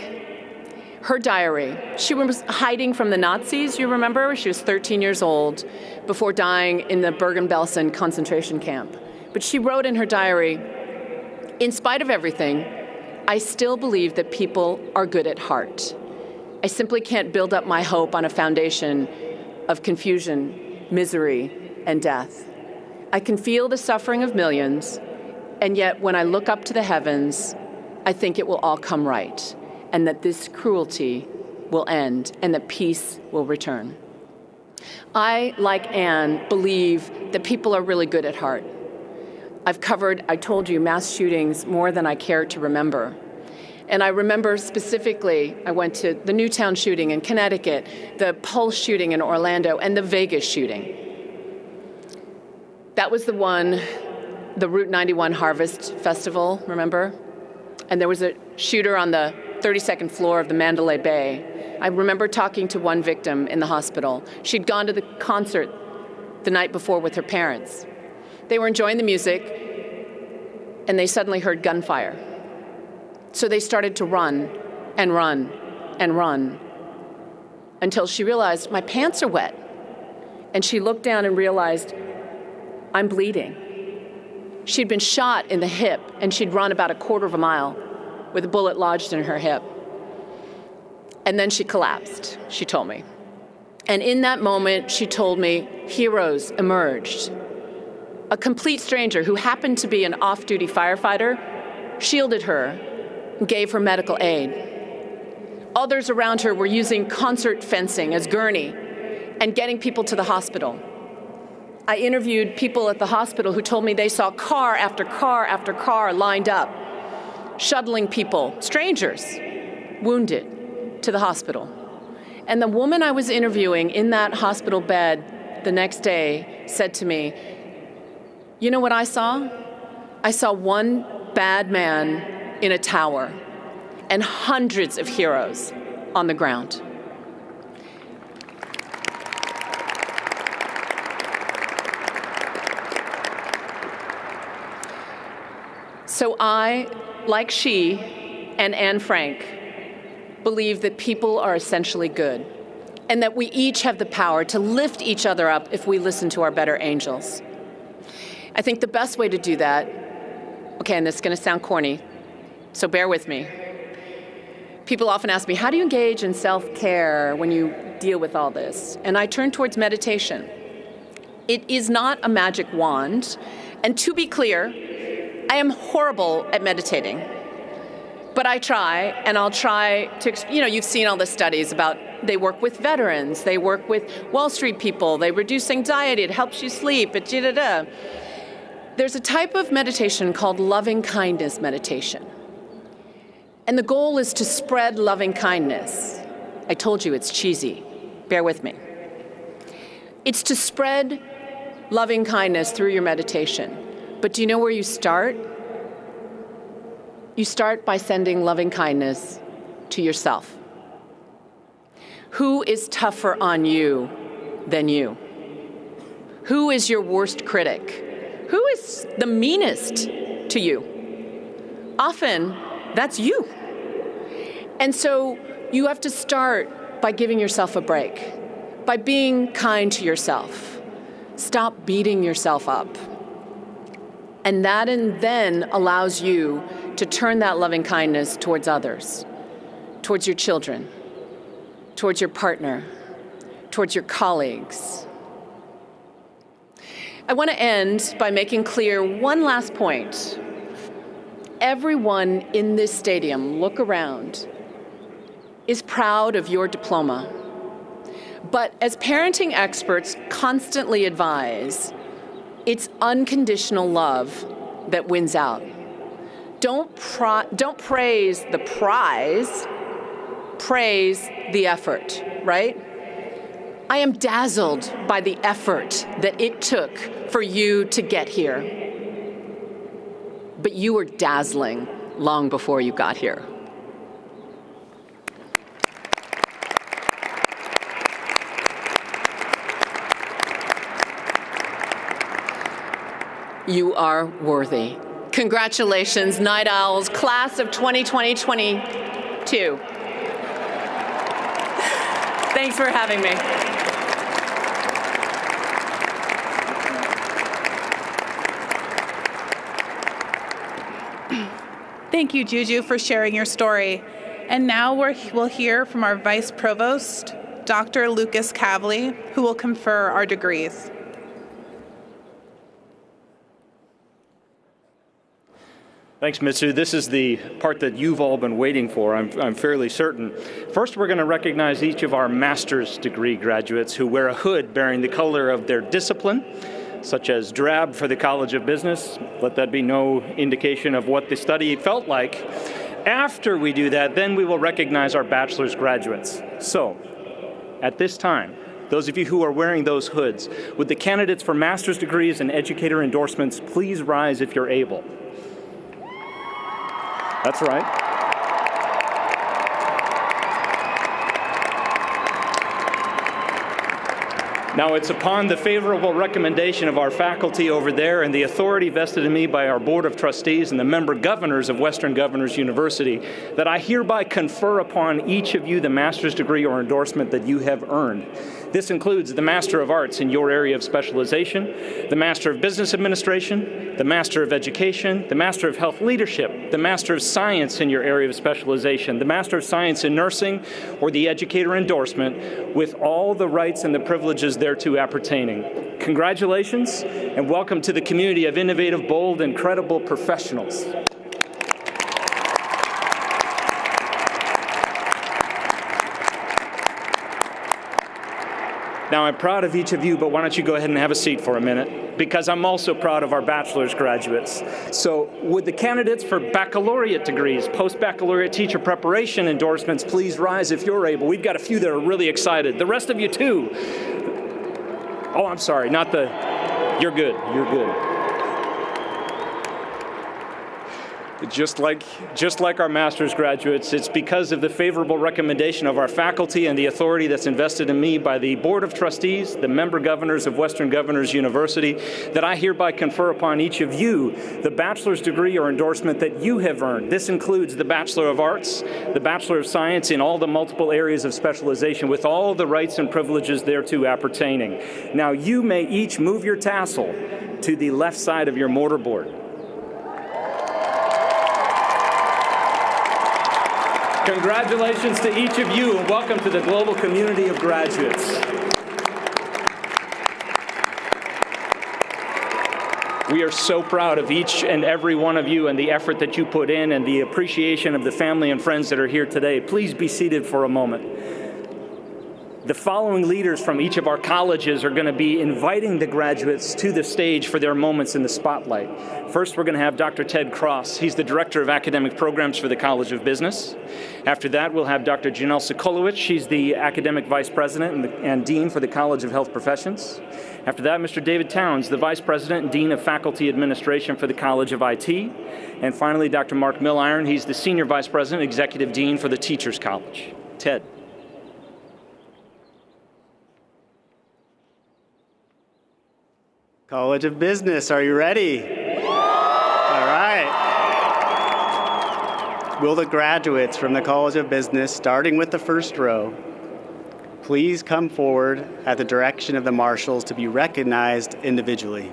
Her diary. She was hiding from the Nazis, you remember? She was 13 years old before dying in the Bergen-Belsen concentration camp. But she wrote in her diary, in spite of everything, I still believe that people are good at heart. I simply can't build up my hope on a foundation of confusion, misery, and death. I can feel the suffering of millions, and yet when I look up to the heavens, I think it will all come right, and that this cruelty will end, and that peace will return. I, like Anne, believe that people are really good at heart. I've covered, I told you, mass shootings more than I care to remember. And I remember specifically, I went to the Newtown shooting in Connecticut, the Pulse shooting in Orlando, and the Vegas shooting. That was the one, the Route 91 Harvest Festival, remember? And there was a shooter on the 32nd floor of the Mandalay Bay. I remember talking to one victim in the hospital. She'd gone to the concert the night before with her parents. They were enjoying the music, and they suddenly heard gunfire. So they started to run and run and run until she realized, my pants are wet. And she looked down and realized, I'm bleeding. She'd been shot in the hip, and she'd run about a quarter of a mile with a bullet lodged in her hip. And then she collapsed, she told me. And in that moment, she told me, heroes emerged. A complete stranger who happened to be an off-duty firefighter shielded her and gave her medical aid. Others around her were using concert fencing as gurney and getting people to the hospital. I interviewed people at the hospital who told me they saw car after car after car lined up, shuttling people, strangers, wounded, to the hospital. And the woman I was interviewing in that hospital bed the next day said to me, you know what I saw? I saw one bad man in a tower and hundreds of heroes on the ground. So I, like she and Anne Frank, believe that people are essentially good and that we each have the power to lift each other up if we listen to our better angels. I think the best way to do that, okay, and this is going to sound corny, so bear with me. People often ask me, how do you engage in self-care when you deal with all this? And I turn towards meditation. It is not a magic wand, and to be clear, I am horrible at meditating. But I try, and I'll try to, you've seen all the studies about they work with veterans, they work with Wall Street people, they reduce anxiety, it helps you sleep, There's a type of meditation called loving kindness meditation. And the goal is to spread loving kindness. I told you it's cheesy. Bear with me. It's to spread loving kindness through your meditation. But do you know where you start? You start by sending loving kindness to yourself. Who is tougher on you than you? Who is your worst critic? Who is the meanest to you? Often, that's you. And so you have to start by giving yourself a break, by being kind to yourself. Stop beating yourself up. And that then allows you to turn that loving kindness towards others, towards your children, towards your partner, towards your colleagues. I want to end by making clear one last point. Everyone in this stadium, look around, is proud of your diploma. But as parenting experts constantly advise, it's unconditional love that wins out. Don't praise the prize, praise the effort, right? I am dazzled by the effort that it took for you to get here. But you were dazzling long before you got here. You are worthy. Congratulations, Night Owls, class of 2020-22. Thanks for having me. Thank you, Juju, for sharing your story. And now we'll hear from our Vice Provost, Dr. Lucas Kavli, who will confer our degrees. Thanks, Mitsu. This is the part that you've all been waiting for, I'm fairly certain. First, we're going to recognize each of our master's degree graduates who wear a hood bearing the color of their discipline, such as drab for the College of Business. Let that be no indication of what the study felt like. After we do that, then we will recognize our bachelor's graduates. So, at this time, those of you who are wearing those hoods, would the candidates for master's degrees and educator endorsements please rise if you're able? That's right. Now, it's upon the favorable recommendation of our faculty over there and the authority vested in me by our Board of Trustees and the member governors of Western Governors University that I hereby confer upon each of you the master's degree or endorsement that you have earned. This includes the Master of Arts in your area of specialization, the Master of Business Administration, the Master of Education, the Master of Health Leadership, the Master of Science in your area of specialization, the Master of Science in Nursing, or the Educator endorsement, with all the rights and the privileges thereto appertaining. Congratulations, and welcome to the community of innovative, bold, and credible professionals. Now, I'm proud of each of you, but why don't you go ahead and have a seat for a minute, because I'm also proud of our bachelor's graduates. So would the candidates for baccalaureate degrees, post-baccalaureate teacher preparation endorsements, please rise if you're able. We've got a few that are really excited. The rest of you too. Oh, I'm sorry, not the, you're good, you're good. Just like our master's graduates, it's because of the favorable recommendation of our faculty and the authority that's invested in me by the Board of Trustees, the member governors of Western Governors University, that I hereby confer upon each of you the bachelor's degree or endorsement that you have earned. This includes the Bachelor of Arts, the Bachelor of Science in all the multiple areas of specialization with all the rights and privileges thereto appertaining. Now, you may each move your tassel to the left side of your mortarboard. Congratulations to each of you, and welcome to the global community of graduates. We are so proud of each and every one of you and the effort that you put in and the appreciation of the family and friends that are here today. Please be seated for a moment. The following leaders from each of our colleges are going to be inviting the graduates to the stage for their moments in the spotlight. First, we're going to have Dr. Ted Cross. He's the Director of Academic Programs for the College of Business. After that, we'll have Dr. Janelle Sokolowicz. She's the Academic Vice President and Dean for the College of Health Professions. After that, Mr. David Towns, the Vice President and Dean of Faculty Administration for the College of IT. And finally, Dr. Mark Milliron. He's the Senior Vice President, Executive Dean for the Teachers College. Ted. College of Business, are you ready? All right. Will the graduates from the College of Business, starting with the first row, please come forward at the direction of the marshals to be recognized individually.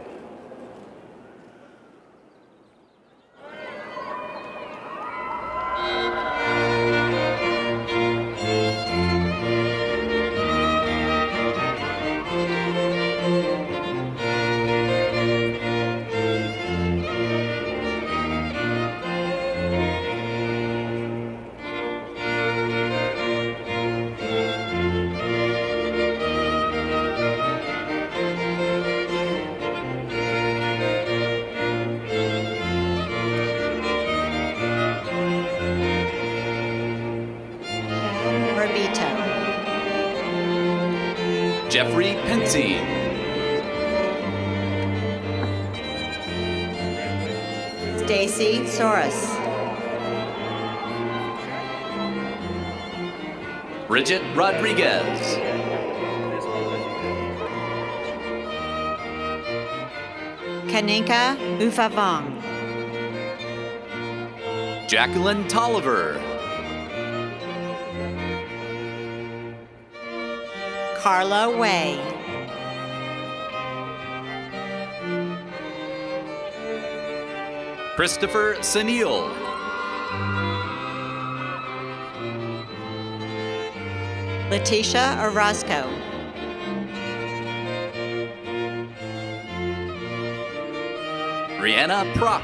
Jeffrey Pensy. Stacy Soros. Bridget Rodriguez. Kaninka Ufavong. Jacqueline Tolliver. Carla Way. Christopher Senil. Letitia Orozco. Brianna Prock.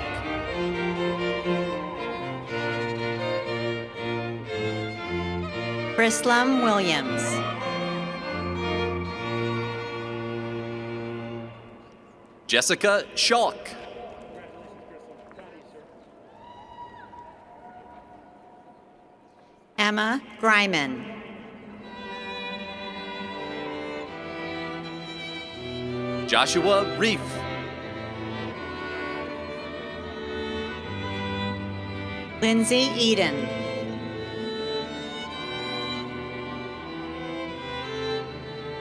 Brislam Williams. Jessica Schalk. Emma Greiman. Joshua Reef. Lindsay Eden.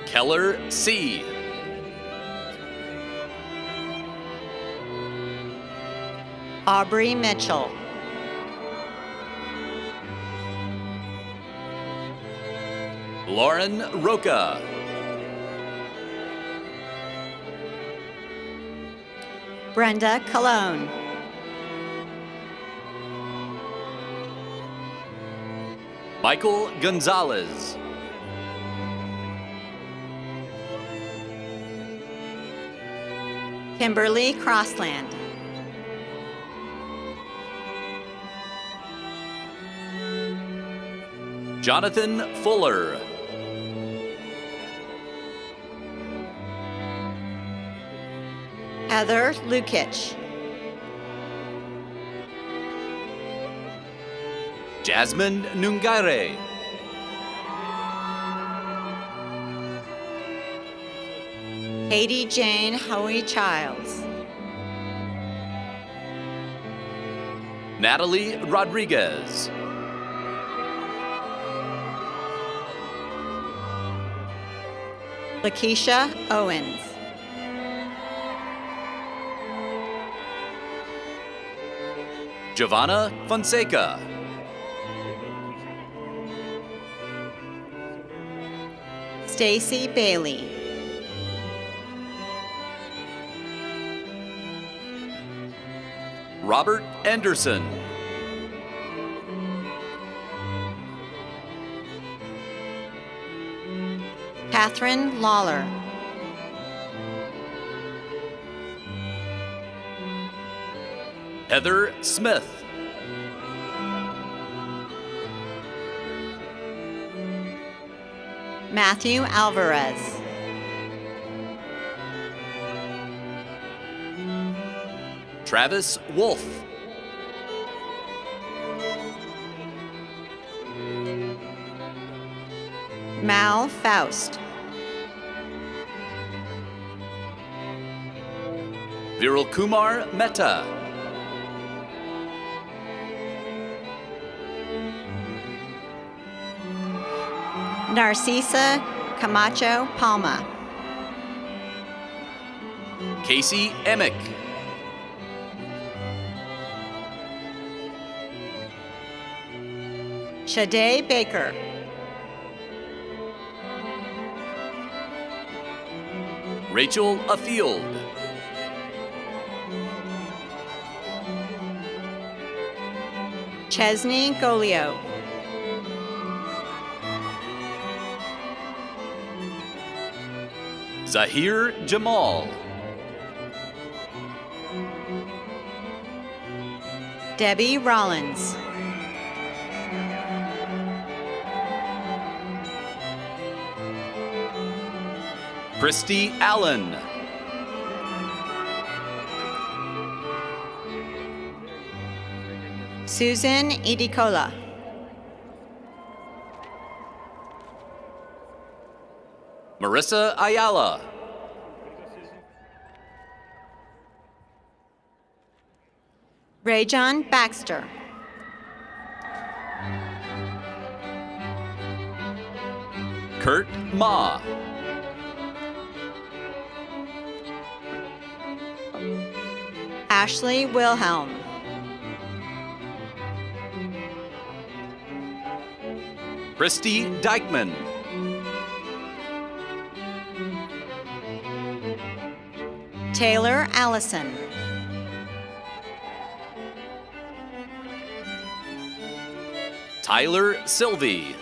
Keller C. Aubrey Mitchell. Lauren Roca. Brenda Colon. Michael Gonzalez. Kimberly Crossland. Jonathan Fuller. Heather Lukich. Jasmine Nungaire. Katie Jane Howie Childs. Natalie Rodriguez. Lakeisha Owens. Giovanna Fonseca. Stacy Bailey. Robert Anderson. Catherine Lawler. Heather Smith. Matthew Alvarez. Travis Wolf. Mal Faust. Viral Kumar Mehta. Narcisa Camacho Palma. Casey Emick. Shade Baker. Rachel Afield. Chesney Golio. Zahir Jamal. Debbie Rollins. Christy Allen. Susan Idicola. Marissa Ayala. Rayjon Baxter. Kurt Ma. Ashley Wilhelm. Christy Dykman. Taylor Allison. Tyler Sylvie.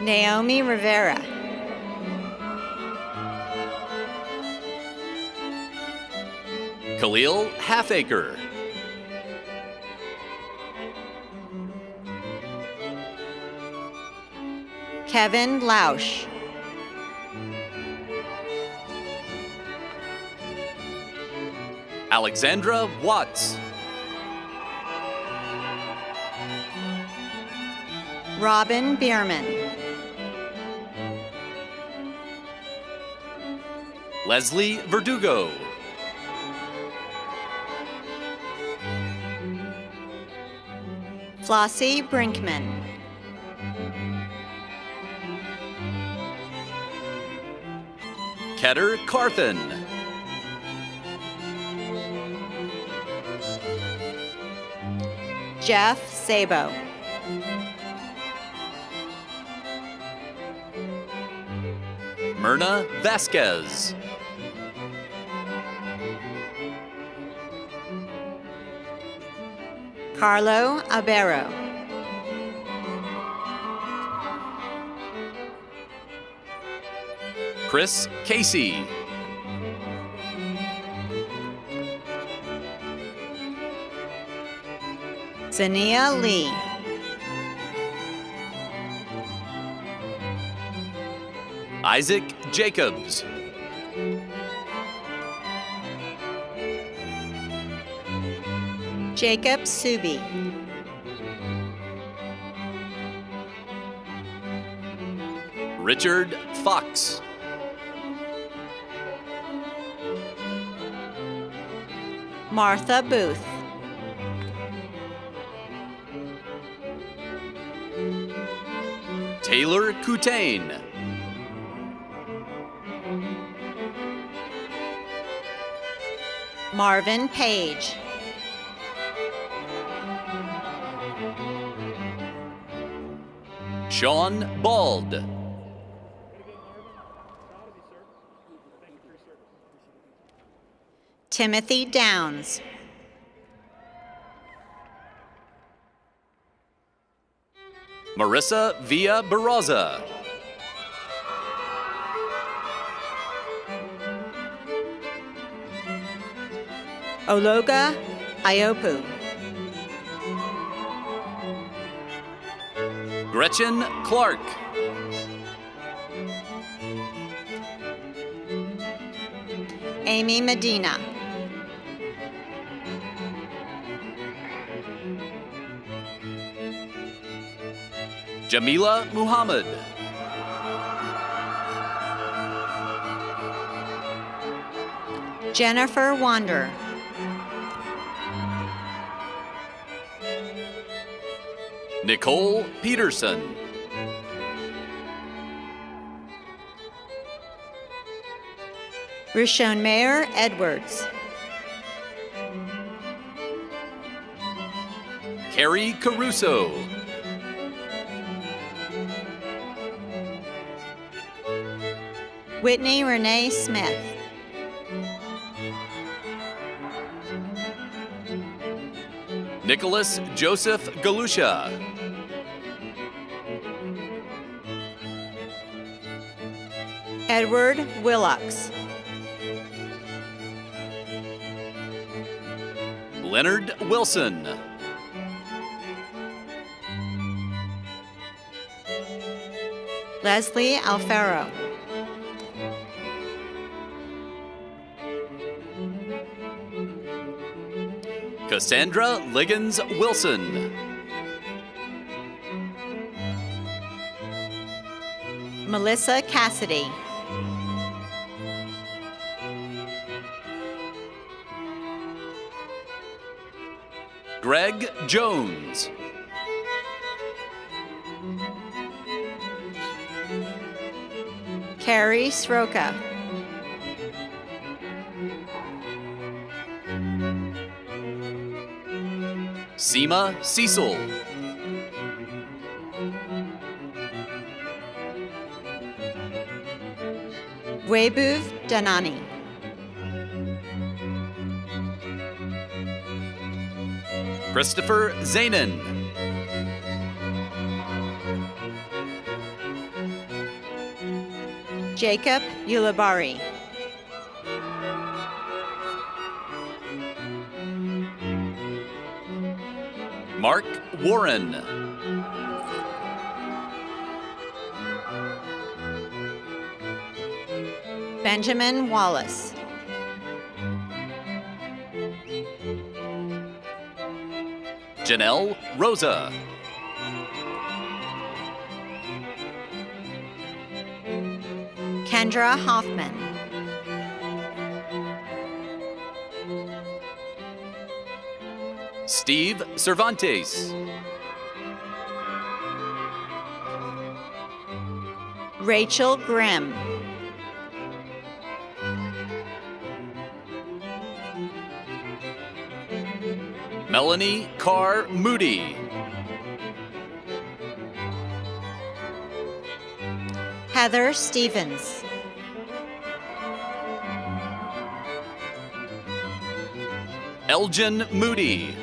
Naomi Rivera. Khalil Halfacre. Kevin Lausch. Alexandra Watts. Robin Bierman. Leslie Verdugo. Flossie Brinkman. Keter Carthen. Jeff Sabo. Myrna Vasquez. Carlo Abero. Chris Casey. Zania Lee. Isaac Jacobs. Jacob Subi. Richard Fox. Martha Booth. Taylor Coutain. Marvin Page. Sean Bald. Timothy Downs. Marissa Villa Barraza. Ologa Iopu. Gretchen Clark. Amy Medina. Jamila Muhammad. Jennifer Wander. Nicole Peterson. Rishon Mayer Edwards. Carrie Caruso. Whitney Renee Smith. Nicholas Joseph Galusha. Edward Willocks. Leonard Wilson. Leslie Alfaro. Cassandra Liggins Wilson. Melissa Cassidy. Greg Jones. Carrie Sroka. Seema Cecil. Webuv Danani. Christopher Zanin. Jacob Ulabari. Mark Warren. Benjamin Wallace. Janelle Rosa. Kendra Hoffman. Steve Cervantes. Rachel Grimm. Melanie Carr Moody. Heather Stevens. Elgin Moody.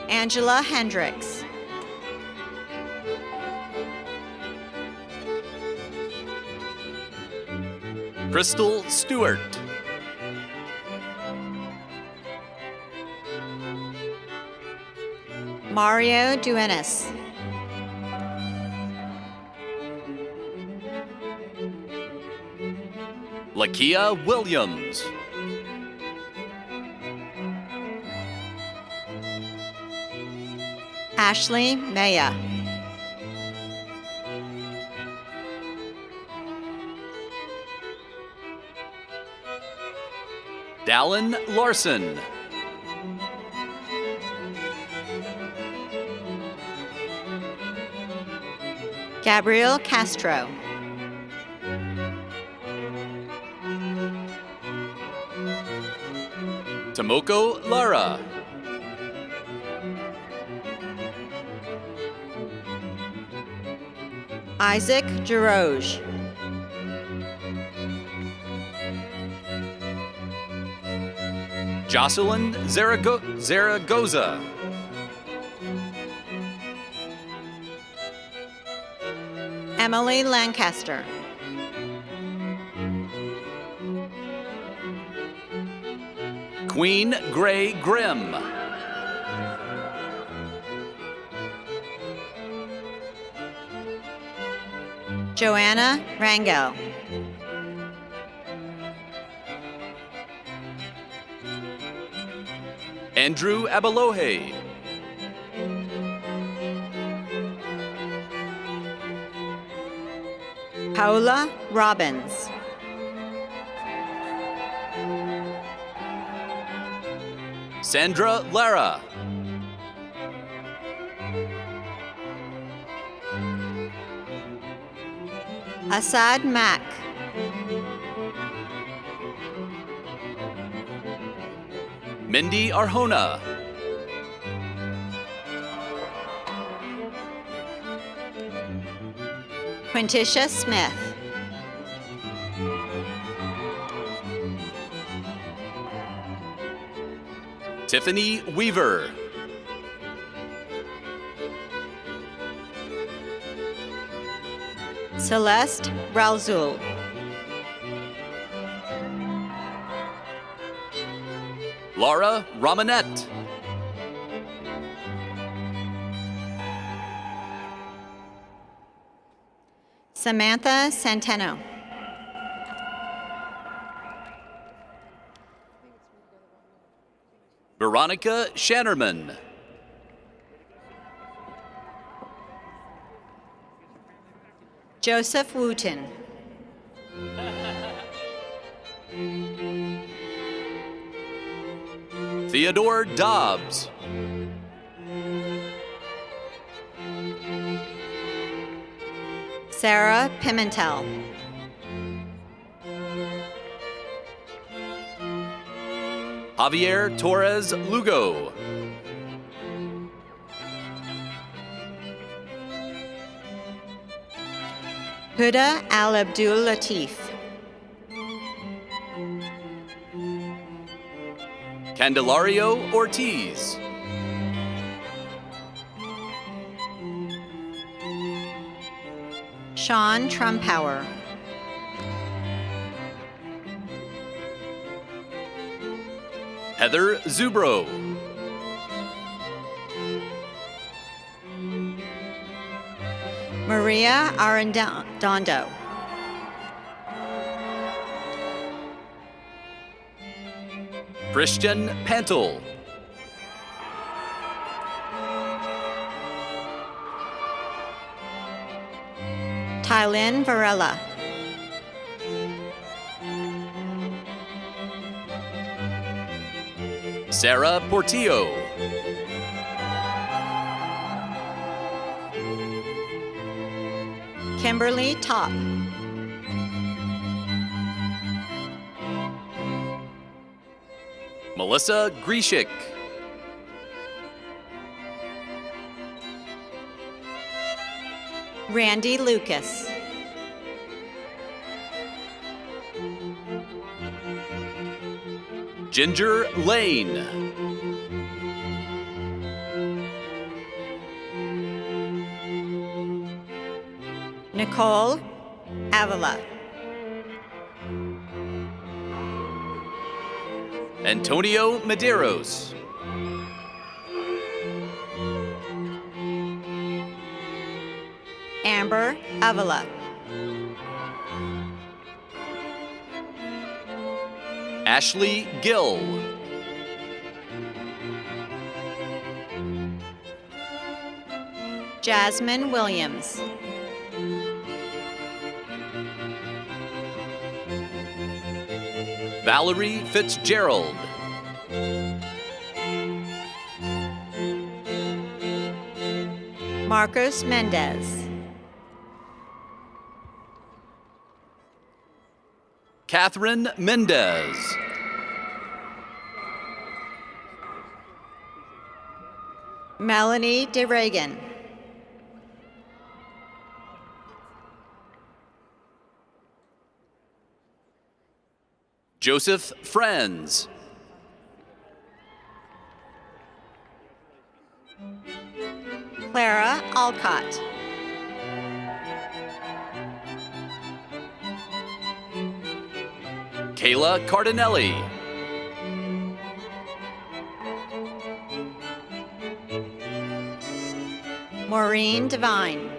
Angela Hendricks. Crystal Stewart. Mario Duenas. Lakia Williams. Ashley Maya. Dallin Larson. Gabriel Castro. Tomoko Lara. Isaac Geroge. Jocelyn Zaragoza. Emily Lancaster. Queen Gray Grimm. Joanna Rangel. Andrew Abelohe. Paola Robbins. Sandra Lara. Asad Mack. Mindy Arjona. Quintisha Smith. Tiffany Weaver. Celeste Ralzul. Laura Romanette. Samantha Centeno. Veronica Shannerman. Joseph Wooten. Theodore Dobbs. Sarah Pimentel. Javier Torres Lugo. Huda Al Abdul Latif. Candelario Ortiz. Sean Trumpauer. Heather Zubro. Maria Arredondo. Christian Pantel. Tylin Varela. Sarah Portillo. Kimberly Top. Melissa Grieshik. Randy Lucas. Ginger Lane. Nicole Avila. Antonio Medeiros. Amber Avila. Ashley Gill. Jasmine Williams. Valerie Fitzgerald. Marcos Mendez. Catherine Mendez. Melanie DeRegan. Joseph Franz. Clara Alcott. Kayla Cardinelli. Maureen Devine.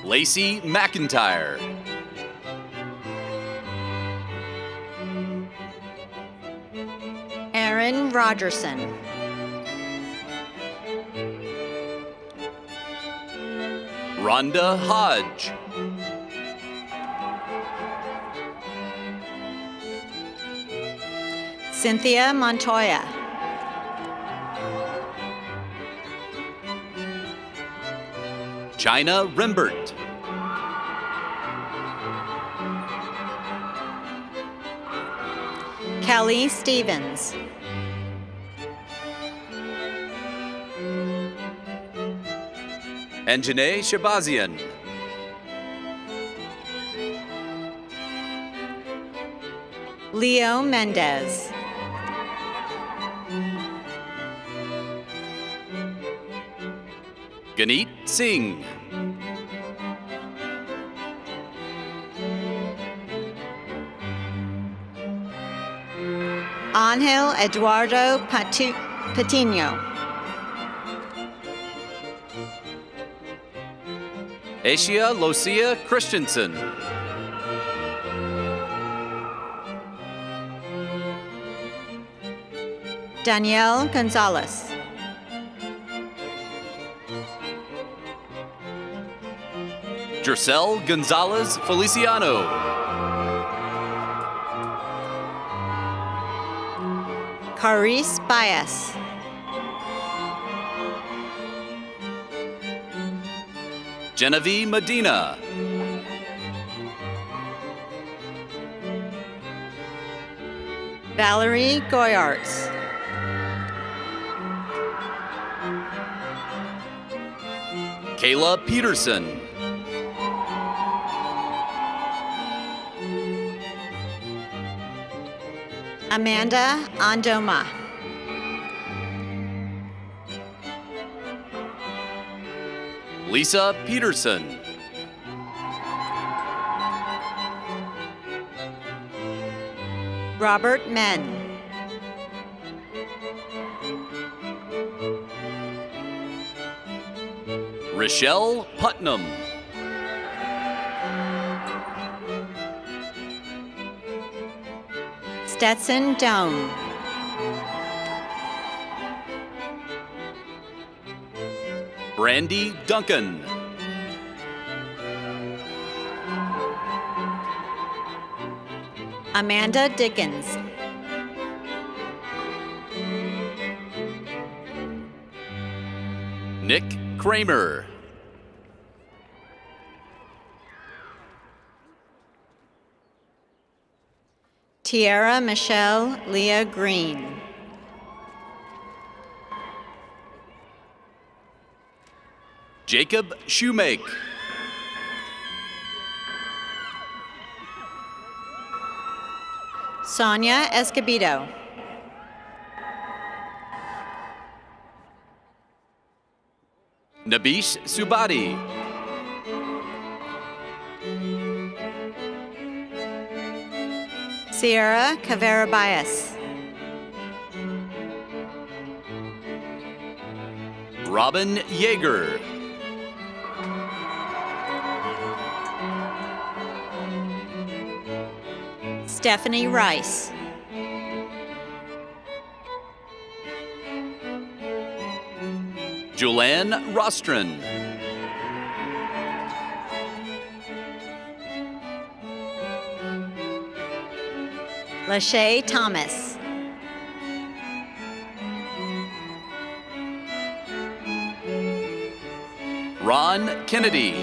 Lacey McIntyre. Aaron Rogerson. Rhonda Hodge. Cynthia Montoya. China Rimbert. Kelly Stevens. And Janae Shabazian. Leo Mendez. Ganeet Singh. Angel Eduardo Patino. Asia Lucia Christensen. Danielle Gonzalez. Jercel Gonzalez Feliciano. Carice Bias. Genevieve Medina. Valerie Goyarts. Kayla Peterson. Amanda Andoma. Lisa Peterson. Robert Men. Rochelle Putnam. Stetson Doan. Brandy Duncan. Amanda Dickens. Nick Kramer. Tiara Michelle Leah Green. Jacob Shoemake. Sonia Escobedo. Nabish Subadi. Sierra Cavera Bias. Robin Yeager. Stephanie Rice. Julan Rostron. Lachey Thomas. Ron Kennedy.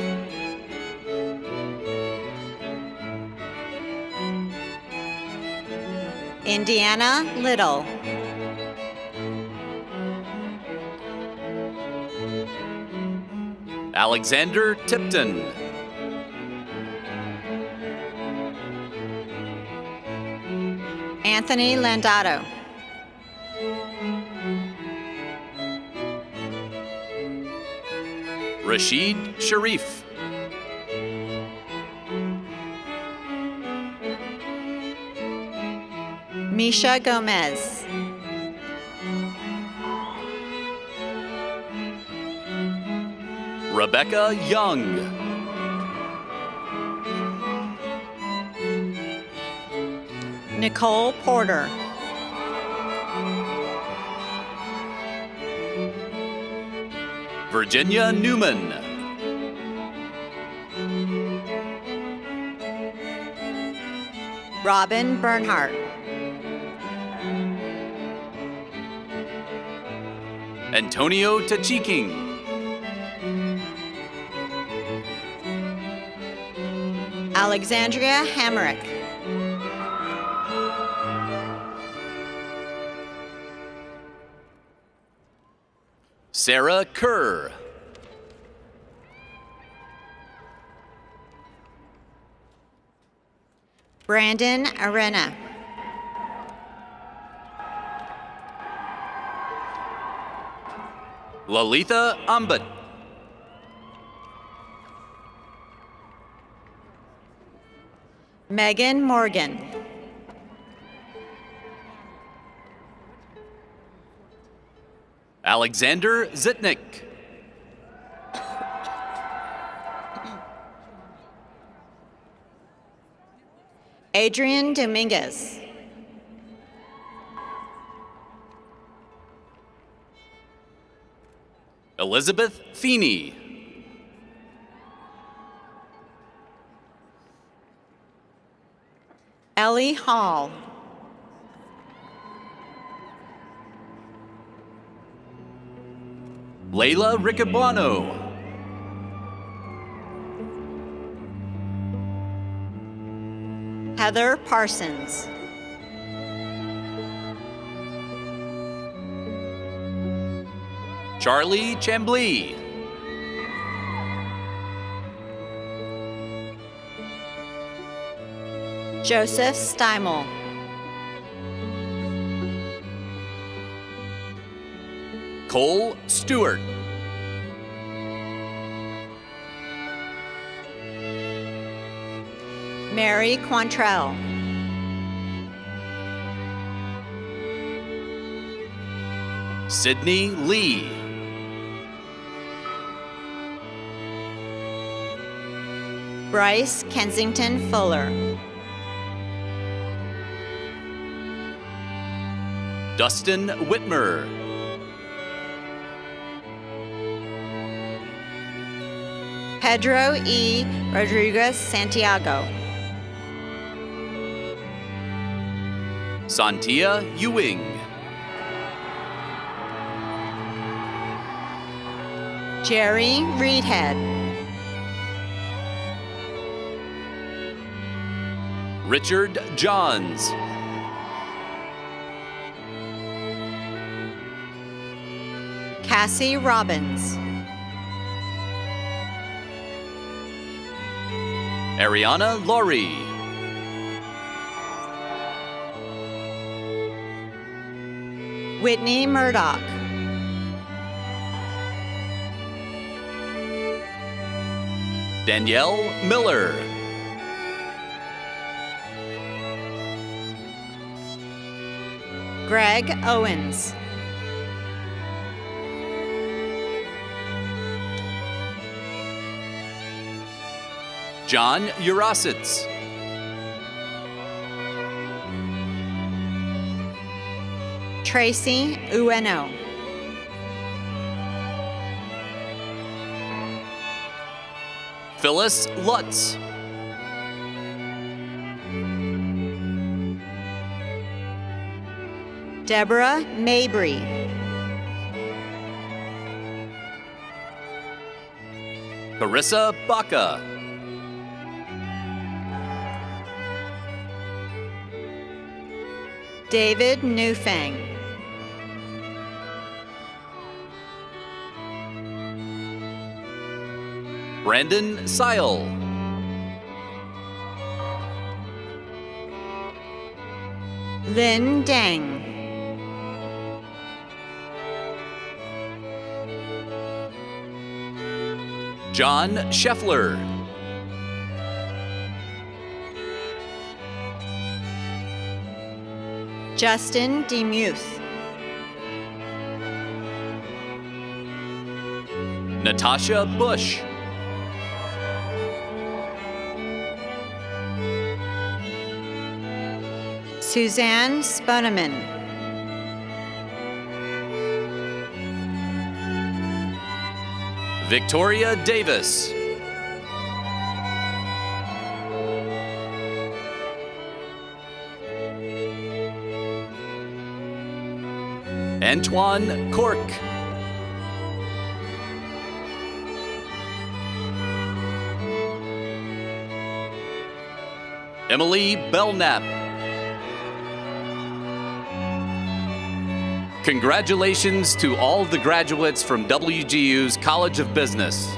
Indiana Little. Alexander Tipton. Anthony Landato. Rashid Sharif. Misha Gomez. Rebecca Young. Nicole Porter. Virginia Newman. Robin Bernhardt. Antonio Tachiking. Alexandria Hamrick. Sarah Kerr. Brandon Arena. Lalitha Ambat. Megan Morgan. Alexander Zitnik. Adrian Dominguez. Elizabeth Feeney. Ellie Hall. Layla Ricabuano. Heather Parsons. Charlie Chambly. Joseph Steimel. Cole Stewart. Mary Quantrell. Sydney Lee. Bryce Kensington Fuller. Dustin Whitmer. Pedro E. Rodriguez Santiago. Santia Ewing. Jerry Reedhead. Richard Johns. Cassie Robbins. Ariana Laurie. Whitney Murdoch. Danielle Miller. Greg Owens. John Urasitz. Tracy Ueno. Phyllis Lutz. Deborah Mabry. Carissa Baca. David Newfang. Brandon Seil. Lynn Dang. John Scheffler. Justin Demuth. Natasha Bush. Suzanne Sponeman. Victoria Davis. Antoine Cork. Emily Belknap. Congratulations to all of the graduates from WGU's College of Business.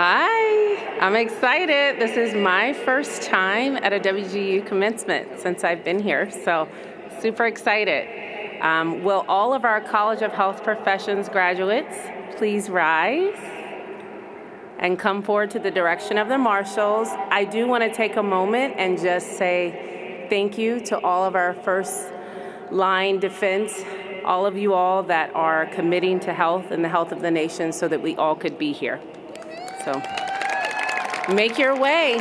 Hi, I'm excited. This is my first time at a WGU commencement since I've been here, so super excited. Will all of our College of Health Professions graduates please rise and come forward to the direction of the marshals? I do want to take a moment and just say thank you to all of our first line defense, all of you all that are committing to health and the health of the nation so that we all could be here. So make your way.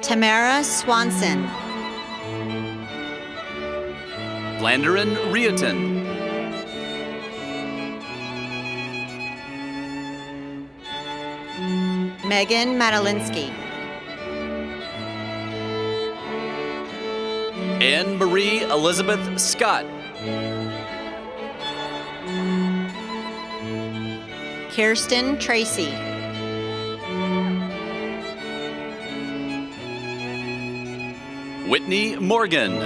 Tamara Swanson. Landeren Riaton. Megan Madalinsky. Anne Marie Elizabeth Scott. Kirsten Tracy. Whitney Morgan.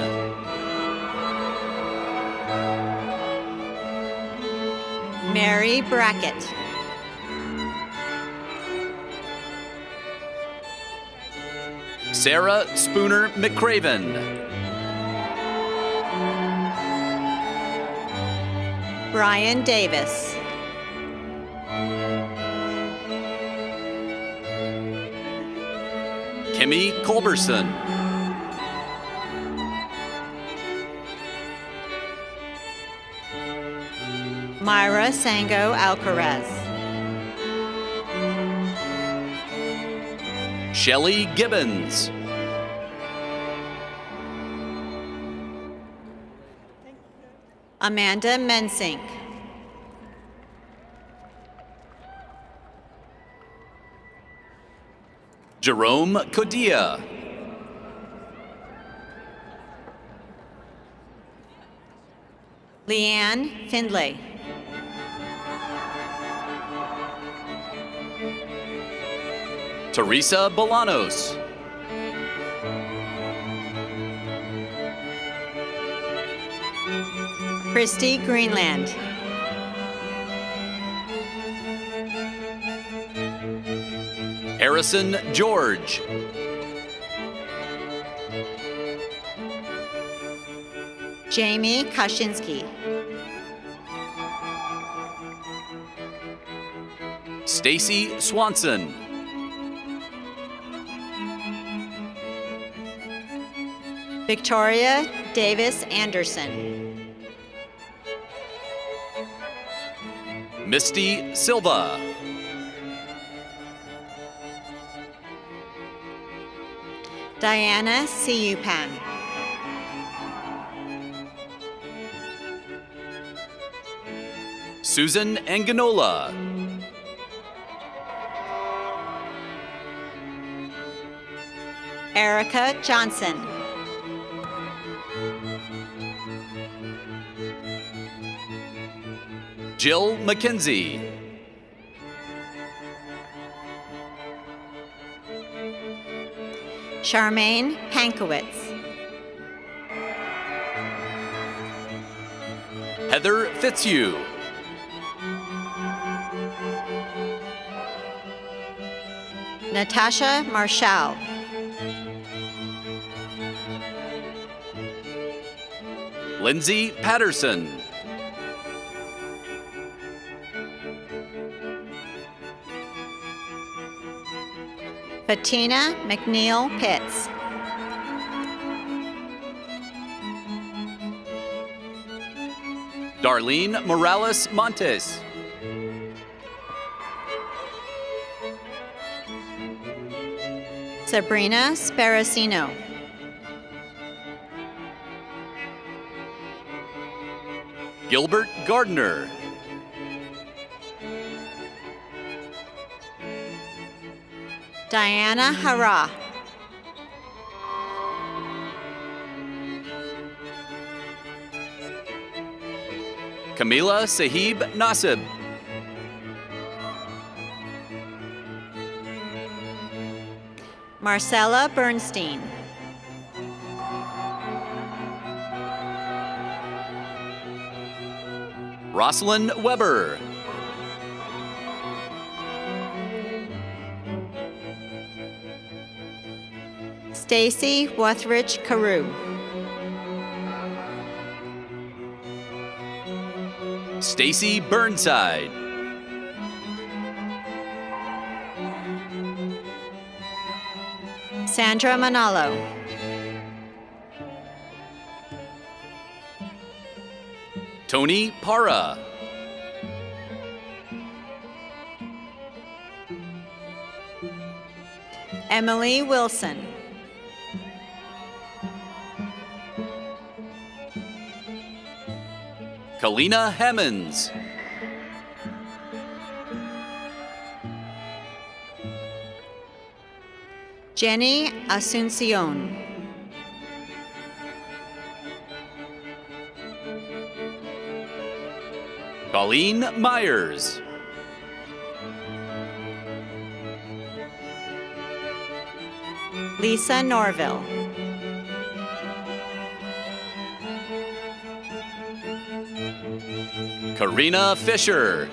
Mary Brackett. Sarah Spooner McCraven. Brian Davis. Kimmy Culberson. Myra Sango Alcaraz. Shelley Gibbons. Amanda Mensink. Jerome Codilla. Leanne Findlay. Teresa Bolanos. Christy Greenland. Harrison George. Jamie Kashinsky. Stacy Swanson. Victoria Davis Anderson. Misty Silva. Diana Siupan. Susan Anganola. Erica Johnson. Jill McKenzie. Charmaine Pankowitz. Heather Fitzhugh. Natasha Marshall. Lindsay Patterson. Fatina McNeil Pitts. Darlene Morales Montes. Sabrina Sparacino. Gilbert Gardner. Diana Hara. Camila Sahib Nasib. Marcella Bernstein. Rosalind Weber. Stacy Wuthridge Carew. Stacy Burnside. Sandra Manalo. Tony Para. Emily Wilson. Kalina Hammonds. Jenny Asuncion. Colleen Myers. Lisa Norville. Karina Fisher.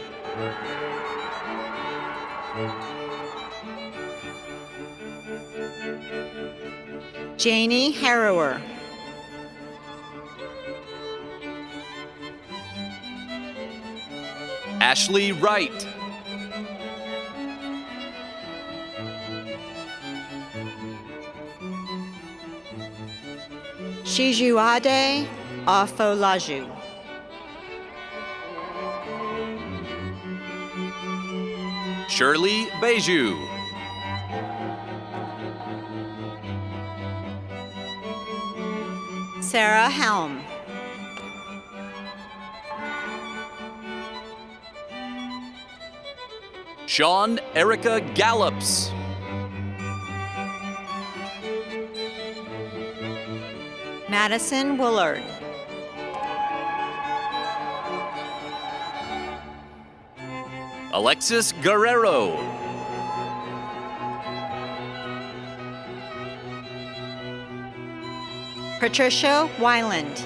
Janie Harrower. Ashley Wright. Shijuade Afolaju. Shirley Beju. Sarah Helm. Sean Erica Gallops. Madison Woolard. Alexis Guerrero. Patricia Weiland.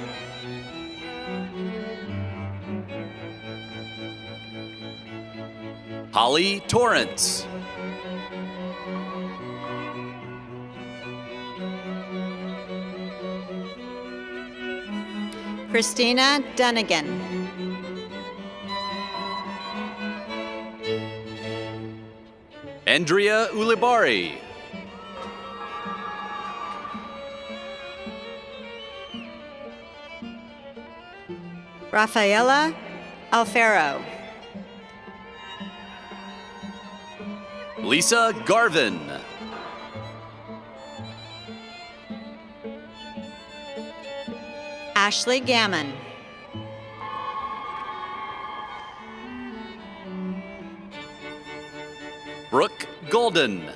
Holly Torrance. Christina Dunnigan. Andrea Ulibari. Rafaela Alfaro. Lisa Garvin. Ashley Gammon. Brooke Golden.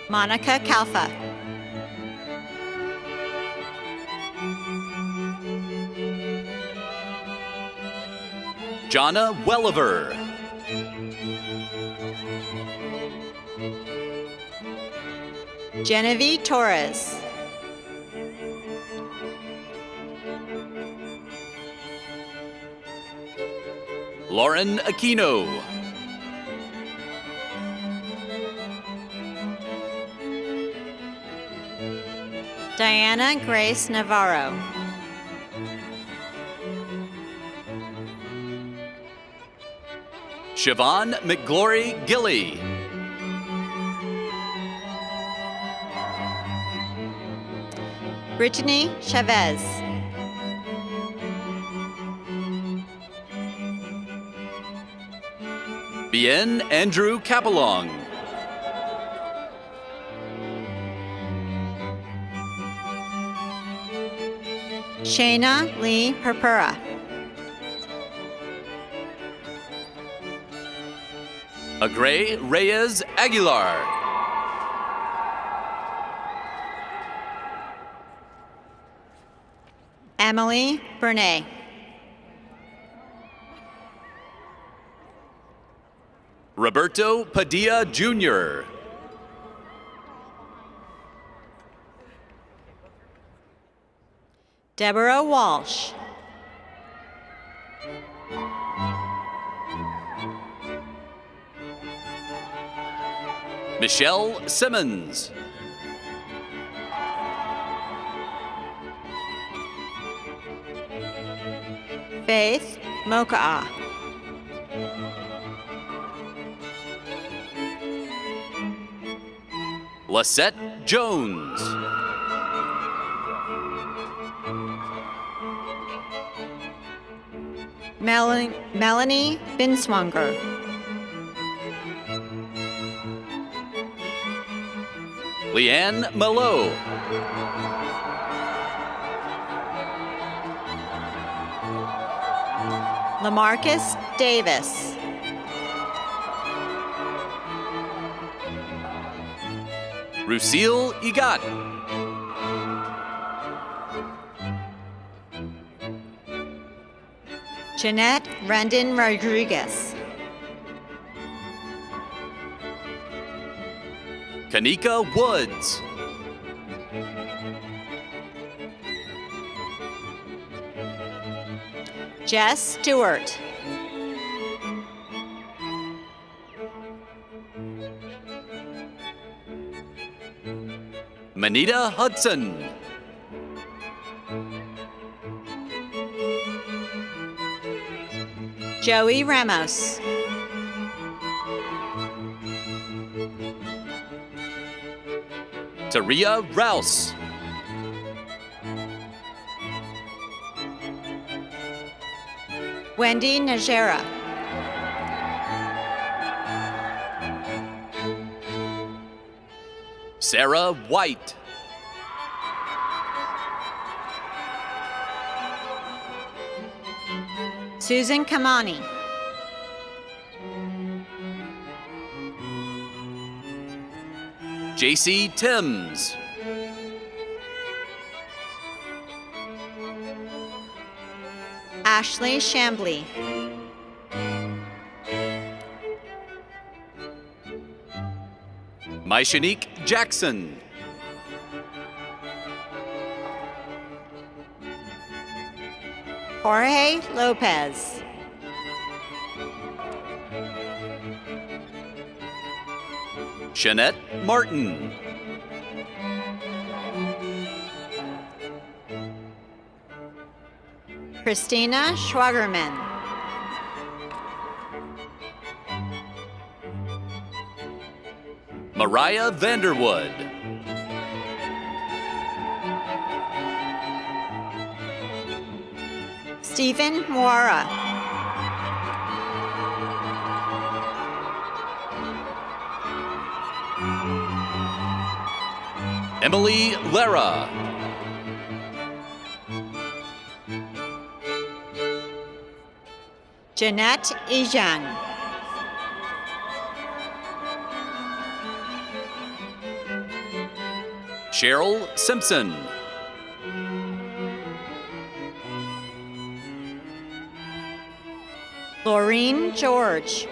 Monica Kalfa. Jonna Welliver. Genevieve Torres. Lauren Aquino. Diana Grace Navarro. Siobhan McGlory Gilly. Brittany Chavez. Bien Andrew Capelong. Shayna Lee Purpura. Agray Reyes Aguilar. Emily Bernay. Roberto Padilla Jr. Deborah Walsh. Michelle Simmons. Faith Moka'a. Lisette Jones. Melanie Binswanger. Leanne Malo. Lamarcus Davis. Lucille Igat. Jeanette Rendon Rodriguez. Kanika Woods. Jess Stewart. Manita Hudson. Joey Ramos. Taria Rouse. Wendy Najera. Sarah White. Susan Kamani. JC Timms. Ashley Chambly. Myshanique Jackson. Jorge Lopez. Shanette Martin. Christina Schwagerman. Mariah Vanderwood. Stephen Moara. Emily Lara. Jeanette Ejang. Cheryl Simpson. Laureen George.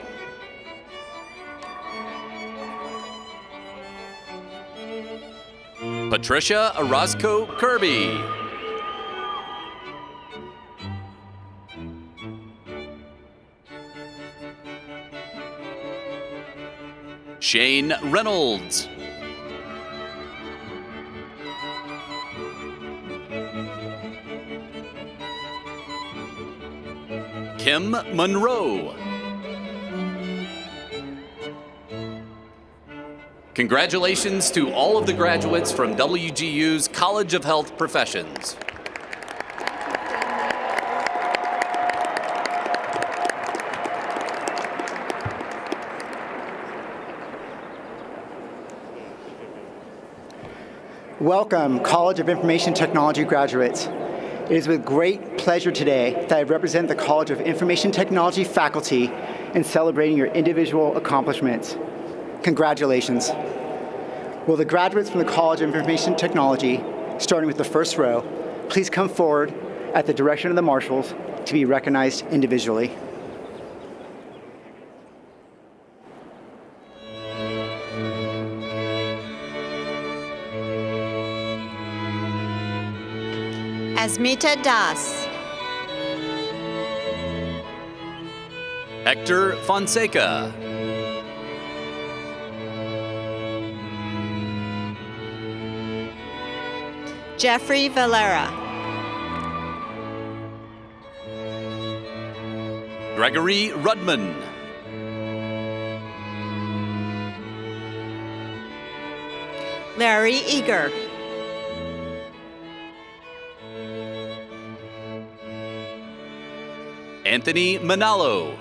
Patricia Orozco Kirby. Shane Reynolds. Kim Monroe. Congratulations to all of the graduates from WGU's College of Health Professions. Welcome, College of Information Technology graduates. It is with great pleasure today that I represent the College of Information Technology faculty in celebrating your individual accomplishments. Congratulations. Will the graduates from the College of Information Technology, starting with the first row, please come forward at the direction of the marshals to be recognized individually. Asmita Das. Hector Fonseca. Jeffrey Valera. Gregory Rudman. Larry Eager. Anthony Manalo.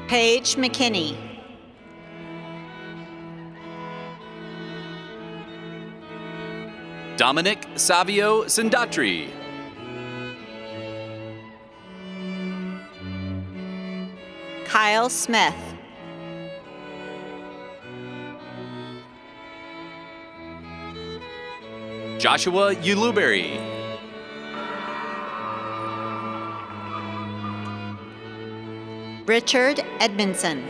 Paige McKinney. Dominic Savio Sindatri. Kyle Smith. Joshua Uluberry. Richard Edmondson.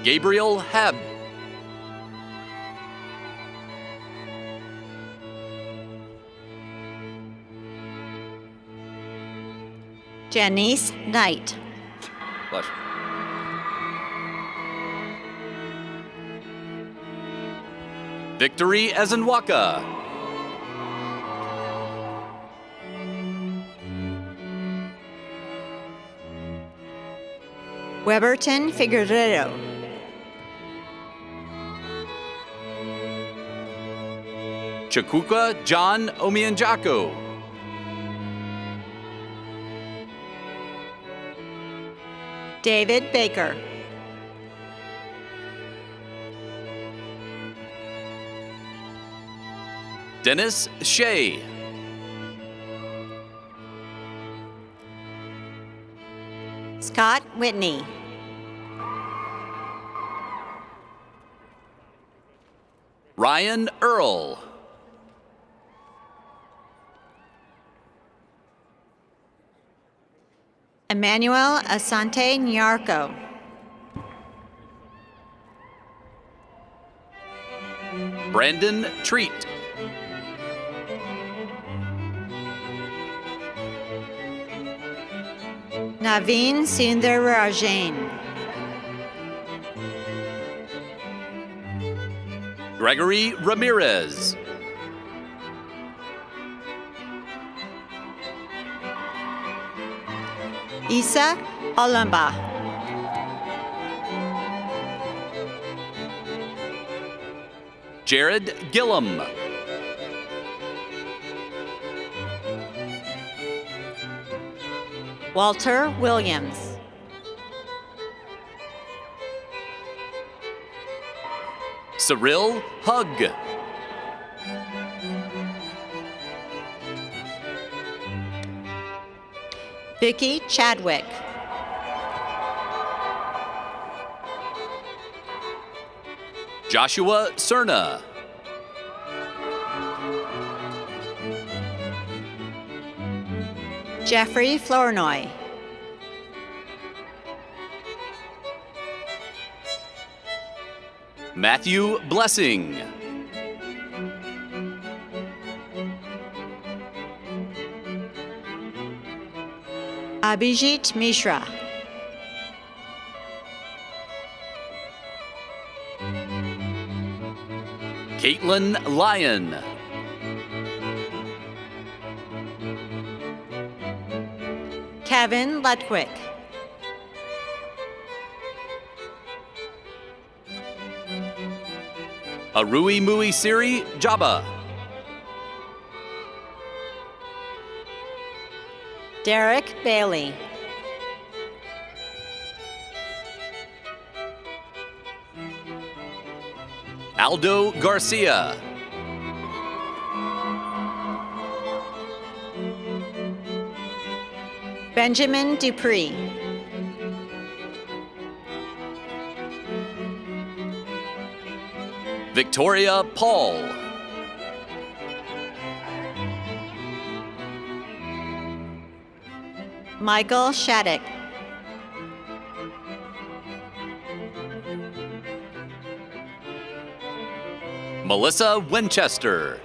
Gabriel Hebb. Janice Knight. Bless. Victory Ezenwaka. Weberton Figueredo. Chakuka John Omianjako. David Baker. Dennis Shea. Scott Whitney. Ryan Earl. Emmanuel Asante Nyarko. Brandon Treat. Naveen Sundarajan. Gregory Ramirez. Isa Olamba. Jared Gillum. Walter Williams. Cyril Hug. Vicky Chadwick. Joshua Cerna. Jeffrey Flournoy. Matthew Blessing. Abhijit Mishra. Caitlin Lyon. Kevin Lutwick. Arui Mui Siri Jaba. Derek Bailey. Aldo Garcia. Benjamin Dupree. Victoria Paul. Michael Shattuck. Melissa Winchester.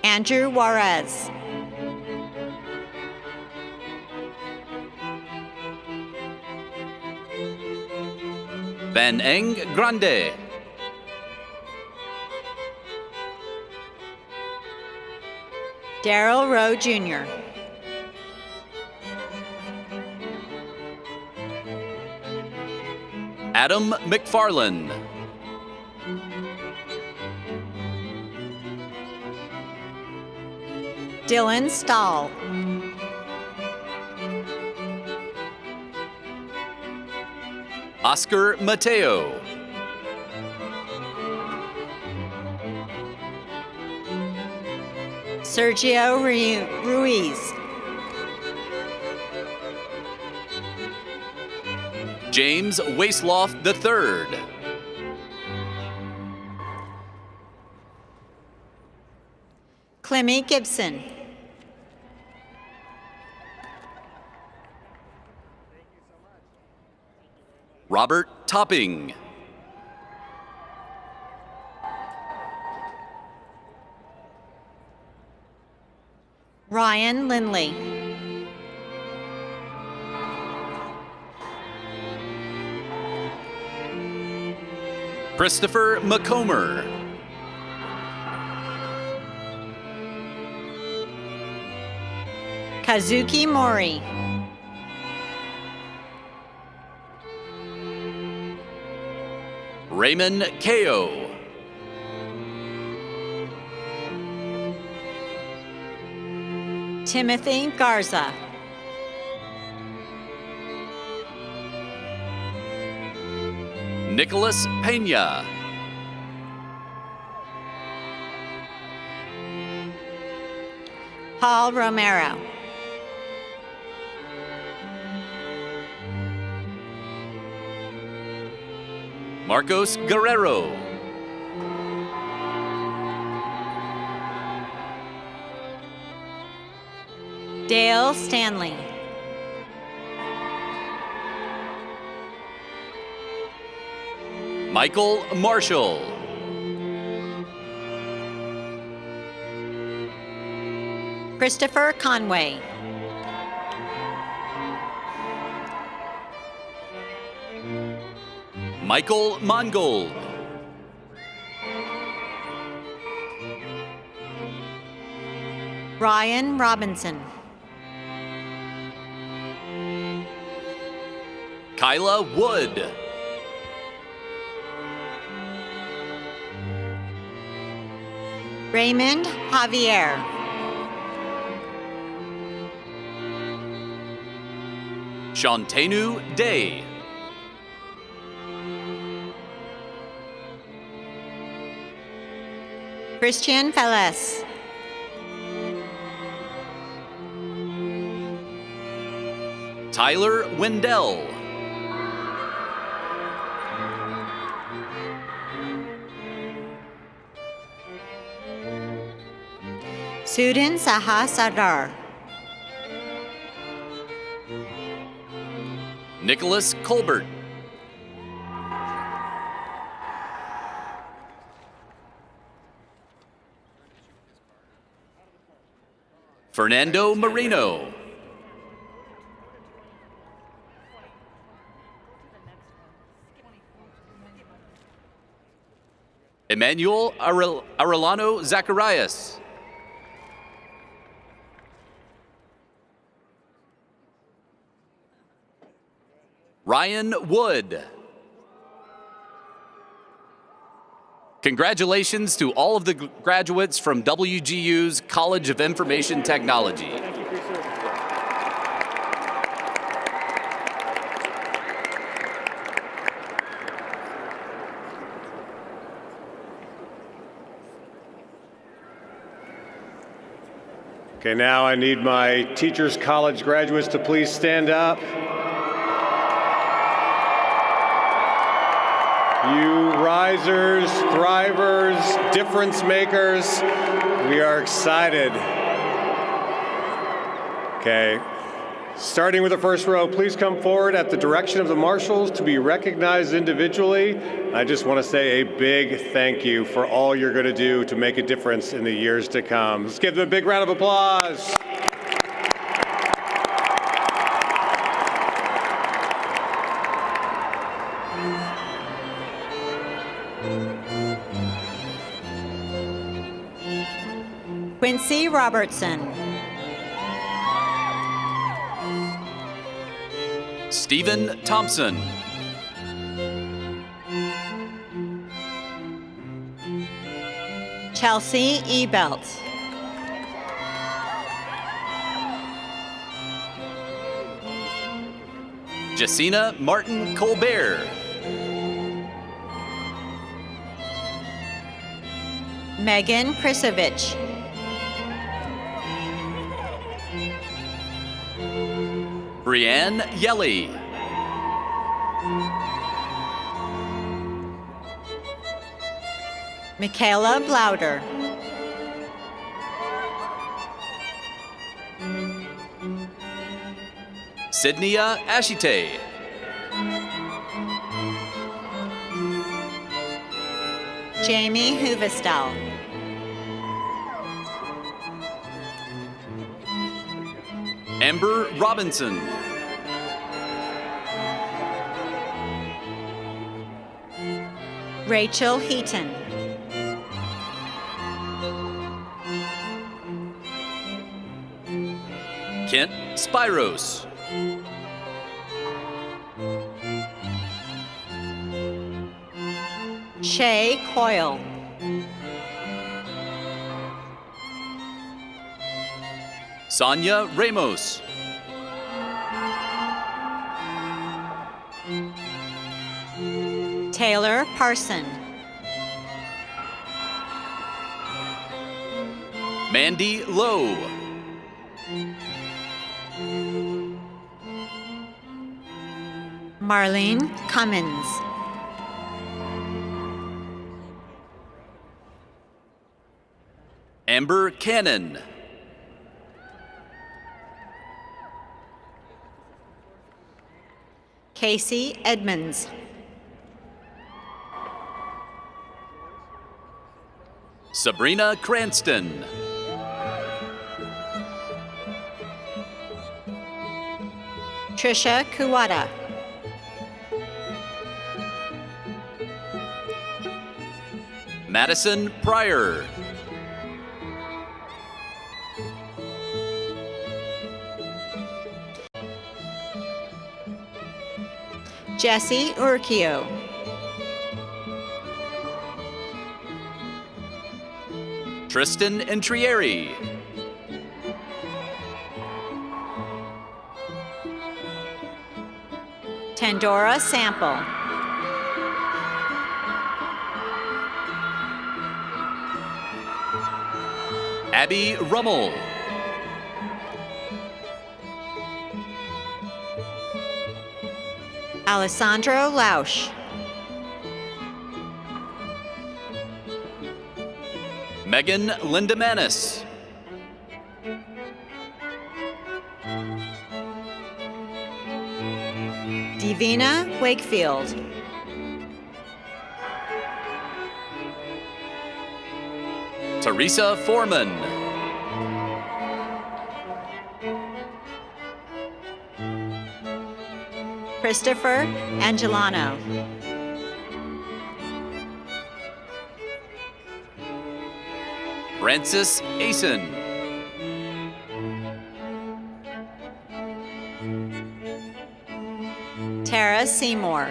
Andrew Juarez. Van Eng Grande. Daryl Rowe Jr. Adam McFarlane. Dylan Stahl. Oscar Mateo. Sergio Ruiz. James Waisloff III. Clemmy Gibson. Robert Topping. Ryan Lindley. Christopher McComber. Kazuki Mori. Raymond Kao. Timothy Garza. Nicholas Pena. Paul Romero. Marcos Guerrero. Dale Stanley. Michael Marshall. Christopher Conway. Michael Mongold. Ryan Robinson. Kyla Wood. Raymond Javier. Shantanu Day. Christian Velez. Tyler Wendell. Sudin Saha Sardar. Nicholas Colbert. Fernando Marino. Emmanuel Arellano Zacharias. Ryan Wood. Congratulations to all of the graduates from WGU's College of Information Technology. Okay, now I need my Teachers College graduates to please stand up. You risers, thrivers, difference makers, we are excited. Okay, starting with the first row, please come forward at the direction of the marshals to be recognized individually. I just want to say a big thank you for all you're going to do to make a difference in the years to come. Let's give them a big round of applause. Quincy Robertson. Stephen Thompson. Chelsea Ebelt. Jacina Martin Colbert. Megan Krisovich. Brianne Yelly. Michaela Blauder. Sydnia Ashite. Jamie Huvestal. Amber Robinson. Rachel Heaton. Kent Spiros. Shay Coyle. Sonia Ramos. Taylor Parson. Mandy Lowe. Marlene Cummins. Amber Cannon. Casey Edmonds. Sabrina Cranston. Trisha Kuwata. Madison Pryor. Jesse Urquio. Tristan Entrieri. Tandora Sample. Abby Rummel. Alessandro Lausch. Megan Lindemanis. Divina Wakefield. Teresa Foreman. Christopher Angelano. Francis Asen. Tara Seymour.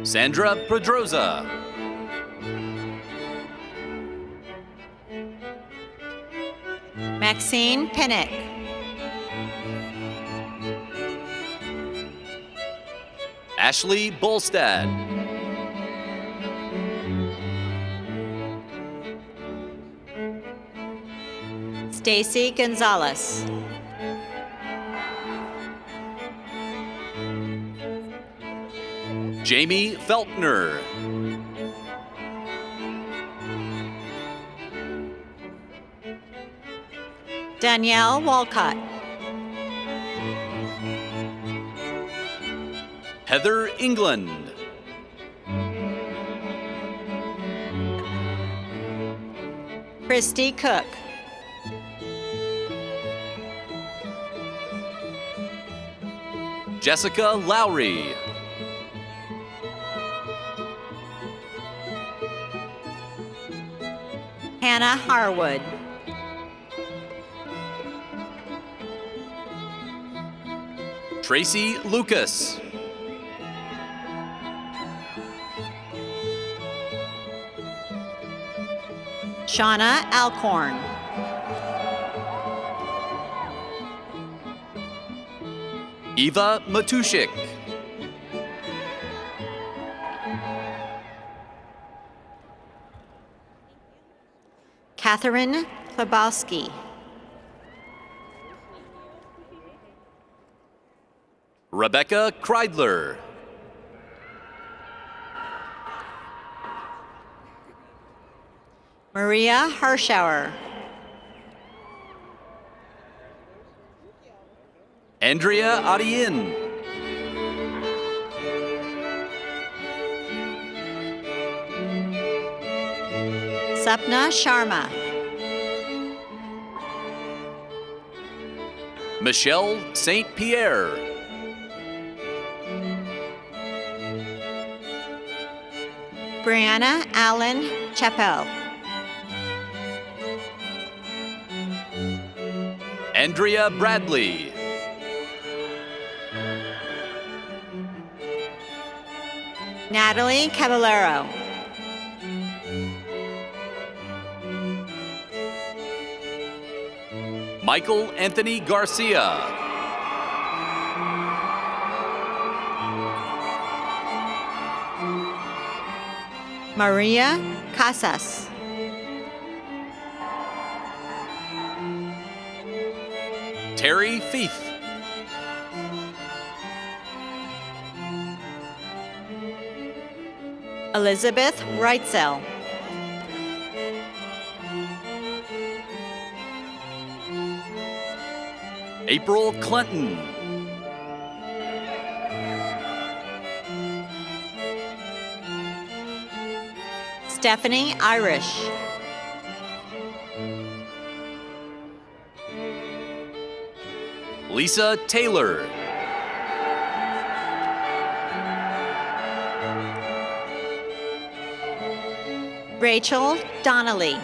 Sandra Pedroza. Maxine Pinnock. Ashley Bolstad. Stacy Gonzalez. Jamie Feltner. Danielle Walcott. Heather England. Christy Cook. Jessica Lowry. Hannah Harwood. Tracy Lucas. Shauna Alcorn. Eva Matushik. Catherine Klabowski. Rebecca Kreidler. Maria Harshauer. Andrea Adien. Sapna Sharma. Michelle St. Pierre. Brianna Allen Chappell. Andrea Bradley. Natalie Caballero. Michael Anthony Garcia. Maria Casas. Terry Feith. Elizabeth Reitzel. April Clinton. Stephanie Irish. Lisa Taylor. Rachel Donnelly.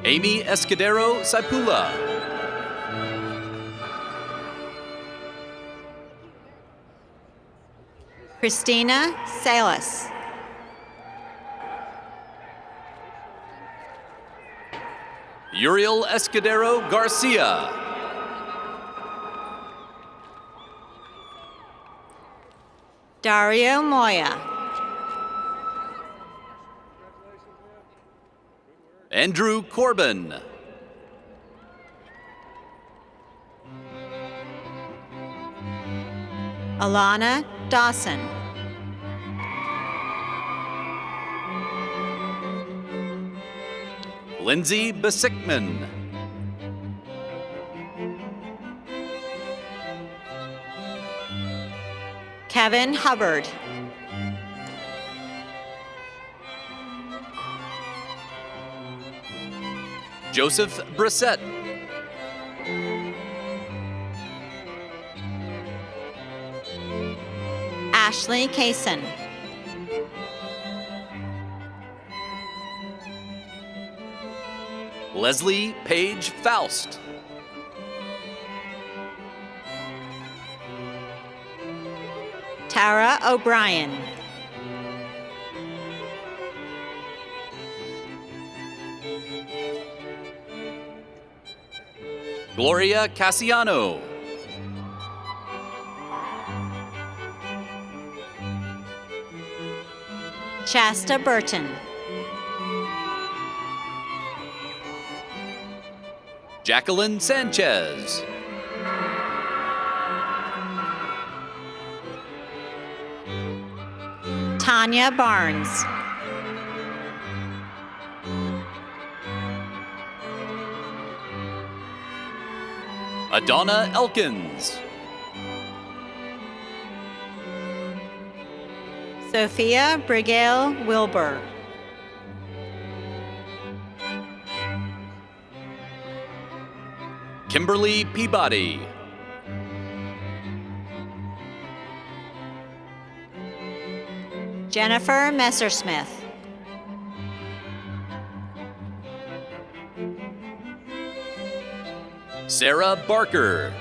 Amy Escudero Saipula. Christina Salas. Uriel Escudero Garcia. Dario Moya. Andrew Corbin. Alana Dawson. Lindsay Besickman. Kevin Hubbard. Joseph Brissett. Ashley Kaysen. Leslie Page Faust. Tara O'Brien. Gloria Cassiano. Shasta Burton. Jacqueline Sanchez. Tanya Barnes. Adonna Elkins. Sophia Brigale Wilbur. Kimberly Peabody. Jennifer Messersmith. Sarah Barker.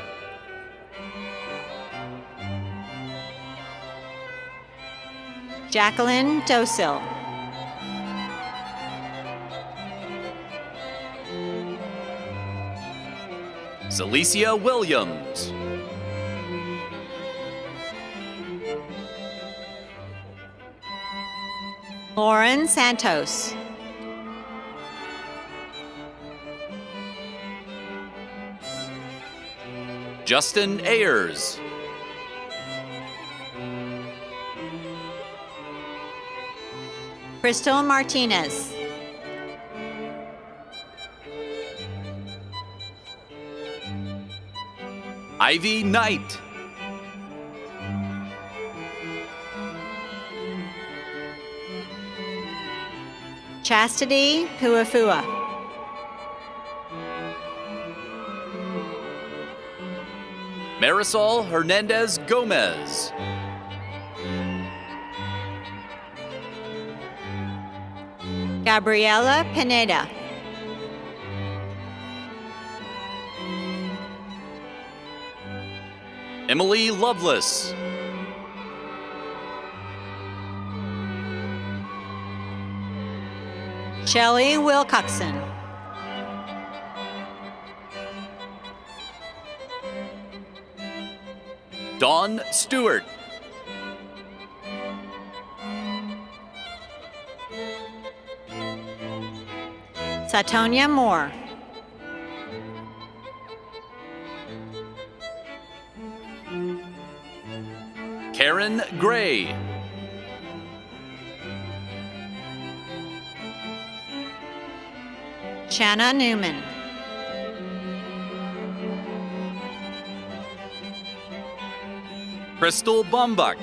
Jacqueline Dosil. Celicia Williams. Lauren Santos. Justin Ayers. Crystal Martinez. Ivy Knight. Chastity Puafua. Marisol Hernandez Gomez. Gabriela Pineda. Emily Lovelace. Shelley Wilcoxon. Dawn Stewart. Satonia Moore. Karen Gray. Shanna Newman. Crystal Bumbuck.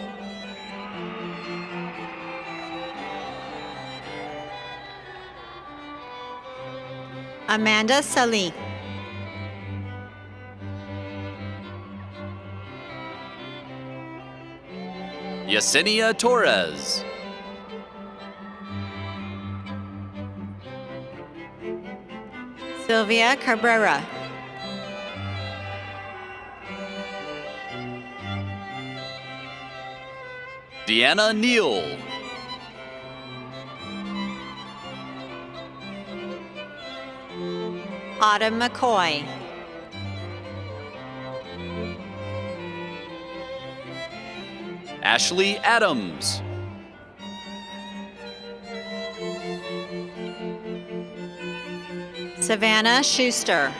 Amanda Salih. Yesenia Torres. Sylvia Cabrera. Deanna Neal. Autumn McCoy. Ashley Adams. Savannah Schuster.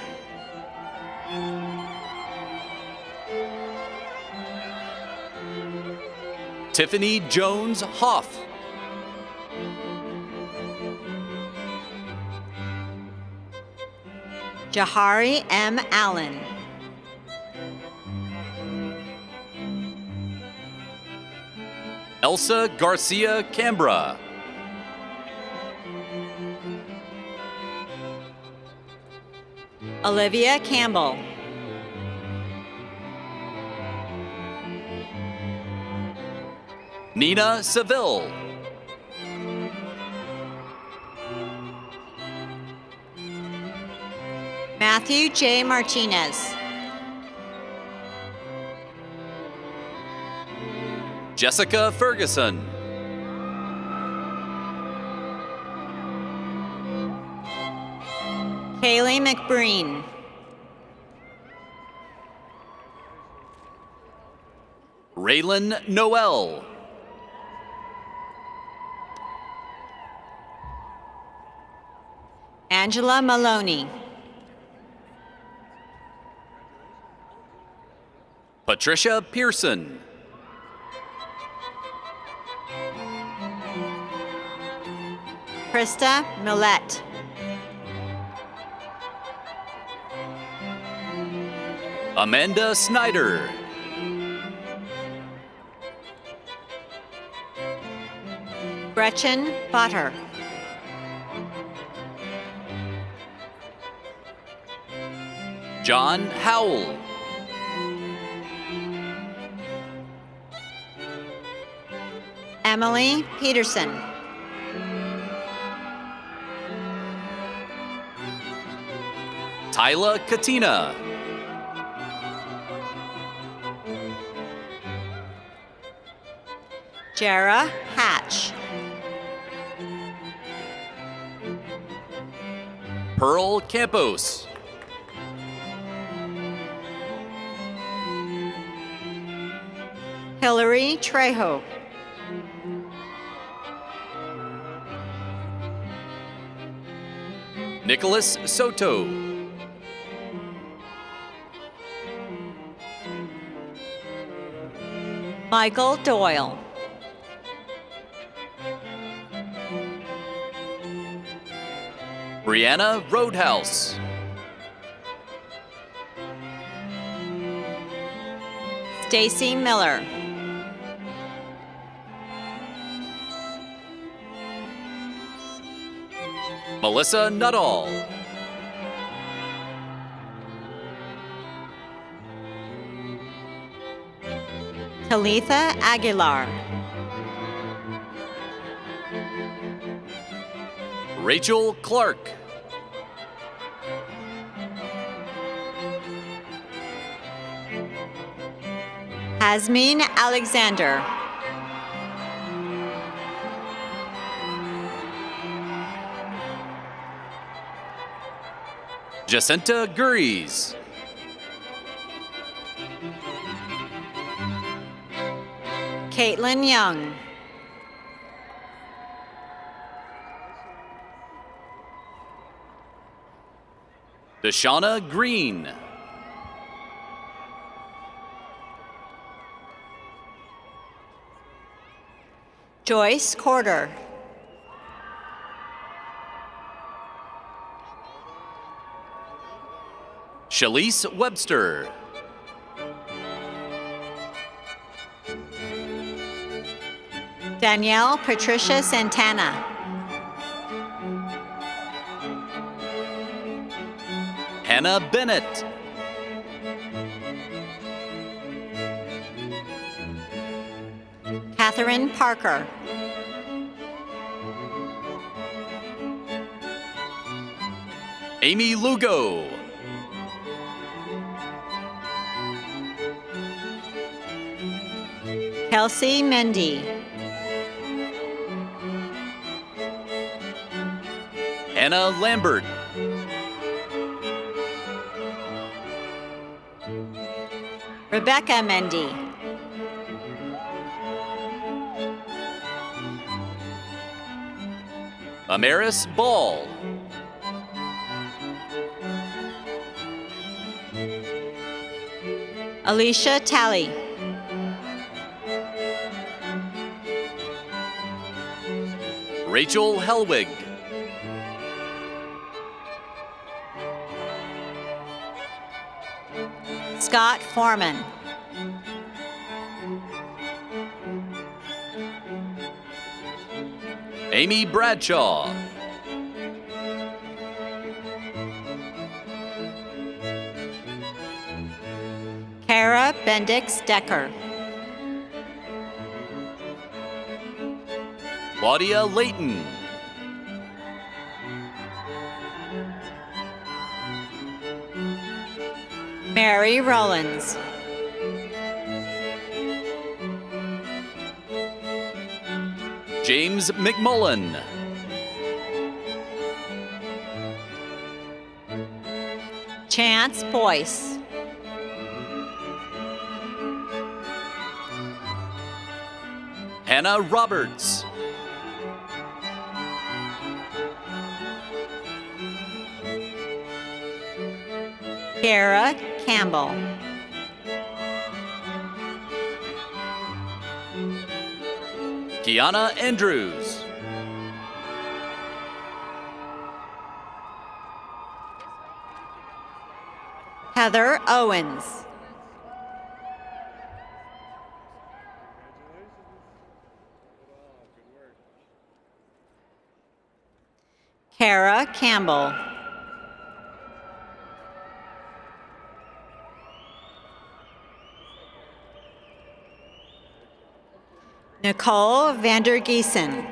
Tiffany Jones Hoff. Jahari M. Allen. Elsa Garcia Cambra. Olivia Campbell. Nina Seville. Matthew J. Martinez. Jessica Ferguson. Kaylee McBreen. Raylan Noel. Angela Maloney. Patricia Pearson. Krista Millette. Amanda Snyder. Gretchen Butter. John Howell. Emily Peterson. Tyla Katina. Jara Hatch. Pearl Campos. Hillary Trejo. Nicholas Soto. Michael Doyle. Brianna Roadhouse. Stacy Miller. Melissa Nuttall. Talitha Aguilar. Rachel Clark. Hasmin Alexander. Jacinta Gurries. Caitlin Young. Deshauna Green. Joyce Corder. Shalise Webster. Danielle Patricia Santana. Hannah Bennett. Catherine Parker. Amy Lugo. Kelsey Mendy. Anna Lambert. Rebecca Mendy. Amaris Ball. Alicia Talley. Rachel Helwig. Scott Foreman. Amy Bradshaw. Kara Bendix Decker. Claudia Layton. Mary Rollins. James McMullen. Chance Boyce. Hannah Roberts. Kara Campbell. Kiana Andrews. Heather Owens. Kara Campbell. Nicole Vandergiesen.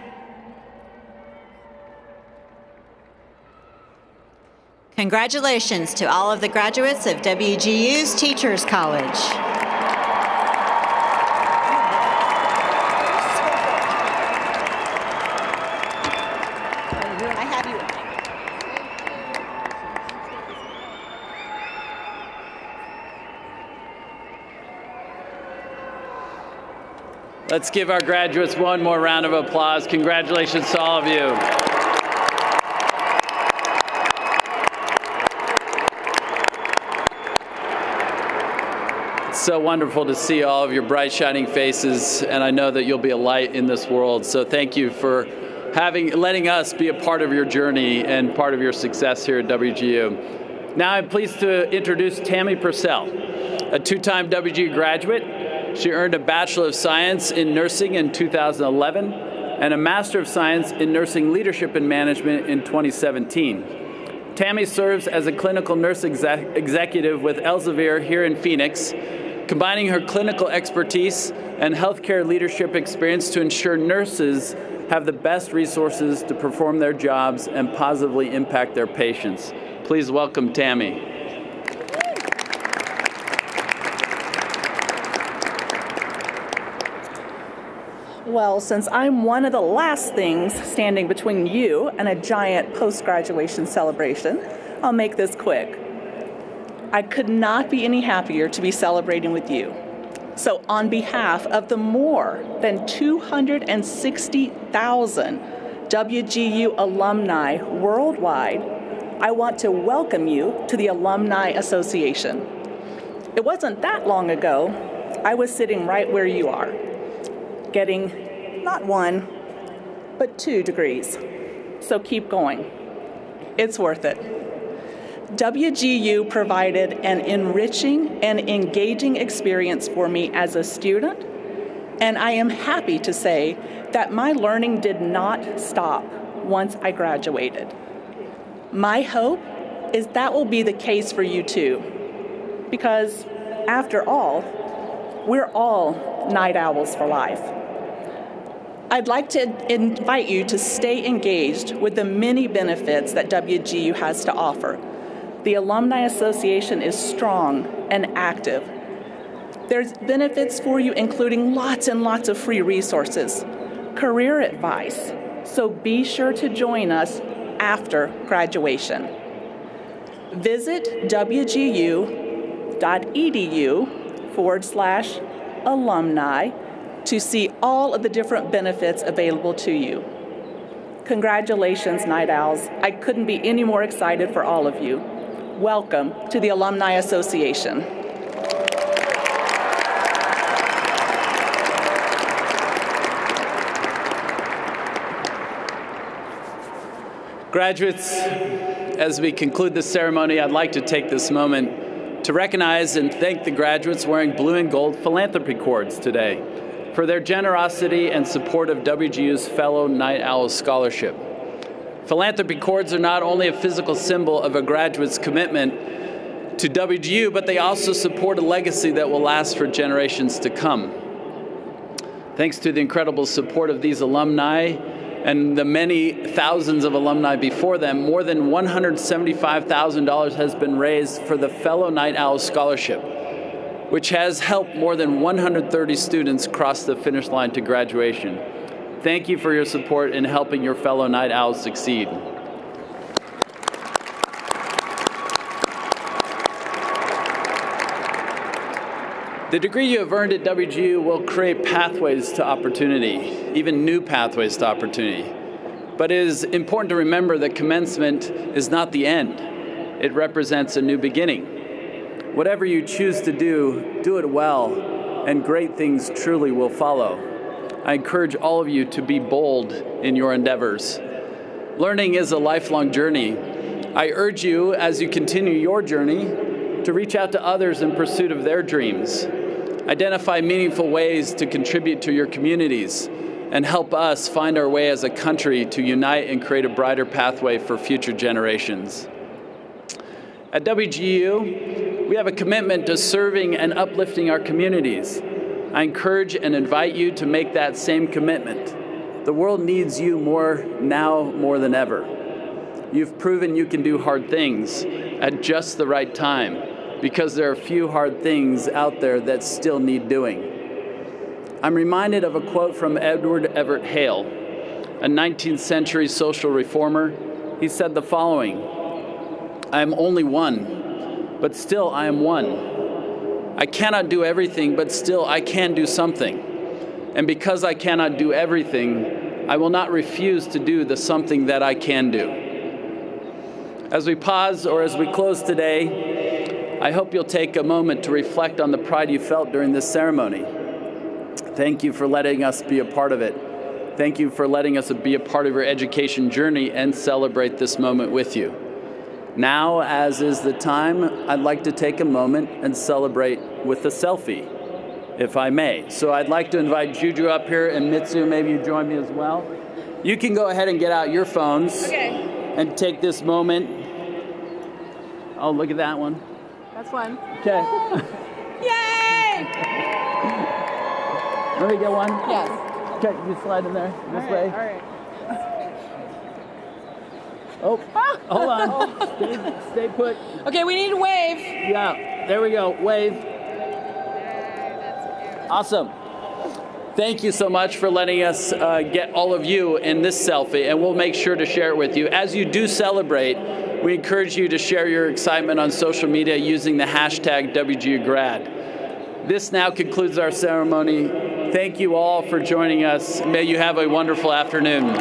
Congratulations to all of the graduates of WGU's Teachers College. I have you. Let's give our graduates one more round of applause. Congratulations to all of you. It's so wonderful to see all of your bright, shining faces, and I know that you'll be a light in this world. So thank you for letting us be a part of your journey and part of your success here at WGU. Now I'm pleased to introduce Tammy Purcell, a two-time WGU graduate. She earned a Bachelor of Science in Nursing in 2011 and a Master of Science in Nursing Leadership and Management in 2017. Tammy serves as a clinical nurse executive with Elsevier here in Phoenix, combining her clinical expertise and healthcare leadership experience to ensure nurses have the best resources to perform their jobs and positively impact their patients. Please welcome Tammy. Well, since I'm one of the last things standing between you and a giant post-graduation celebration, I'll make this quick. I could not be any happier to be celebrating with you. So on behalf of the more than 260,000 WGU alumni worldwide, I want to welcome you to the Alumni Association. It wasn't that long ago, I was sitting right where you are, getting not 1, but 2 degrees. So keep going. It's worth it. WGU provided an enriching and engaging experience for me as a student, and I am happy to say that my learning did not stop once I graduated. My hope is that will be the case for you too, because after all, we're all night owls for life. I'd like to invite you to stay engaged with the many benefits that WGU has to offer. The Alumni Association is strong and active. There's benefits for you, including lots and lots of free resources, career advice, so be sure to join us after graduation. Visit wgU.edu/alumni to see all of the different benefits available to you. Congratulations, Night Owls. I couldn't be any more excited for all of you. Welcome to the Alumni Association. Graduates, as we conclude this ceremony, I'd like to take this moment to recognize and thank the graduates wearing blue and gold philanthropy cords today for their generosity and support of WGU's Fellow Night Owl Scholarship. Philanthropy cords are not only a physical symbol of a graduate's commitment to WGU, but they also support a legacy that will last for generations to come. Thanks to the incredible support of these alumni and the many thousands of alumni before them, more than $175,000 has been raised for the Fellow Night Owl Scholarship, which has helped more than 130 students cross the finish line to graduation. Thank you for your support in helping your fellow Night Owls succeed. The degree you have earned at WGU will create pathways to opportunity, even new pathways to opportunity. But it is important to remember that commencement is not the end. It represents a new beginning. Whatever you choose to do, do it well, and great things truly will follow. I encourage all of you to be bold in your endeavors. Learning is a lifelong journey. I urge you, as you continue your journey, to reach out to others in pursuit of their dreams. Identify meaningful ways to contribute to your communities and help us find our way as a country to unite and create a brighter pathway for future generations. At WGU, we have a commitment to serving and uplifting our communities. I encourage and invite you to make that same commitment. The world needs you more now more than ever. You've proven you can do hard things at just the right time, because there are few hard things out there that still need doing. I'm reminded of a quote from Edward Everett Hale, a 19th century social reformer. He said the following: "I am only one, but still I am one. I cannot do everything, but still I can do something. And because I cannot do everything, I will not refuse to do the something that I can do." As we pause or as we close today, I hope you'll take a moment to reflect on the pride you felt during this ceremony. Thank you for letting us be a part of it. Thank you for letting us be a part of your education journey and celebrate this moment with you. Now, as is the time, I'd like to take a moment and celebrate with a selfie, if I may. So I'd like to invite Juju up here, and Mitsu, maybe you join me as well. You can go ahead and get out your phones and take this moment. Oh, look at that one. That's fun. Okay. Yay! Let me get one. Yes. Okay, you slide in there. This way. All right. Oh, hold on. Stay put. Okay, we need to wave. Yeah, there we go. Wave. Awesome. Thank you so much for letting us get all of you in this selfie, and we'll make sure to share it with you. As you do celebrate, we encourage you to share your excitement on social media using the hashtag WGUGrad. This now concludes our ceremony. Thank you all for joining us. May you have a wonderful afternoon.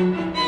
Thank you.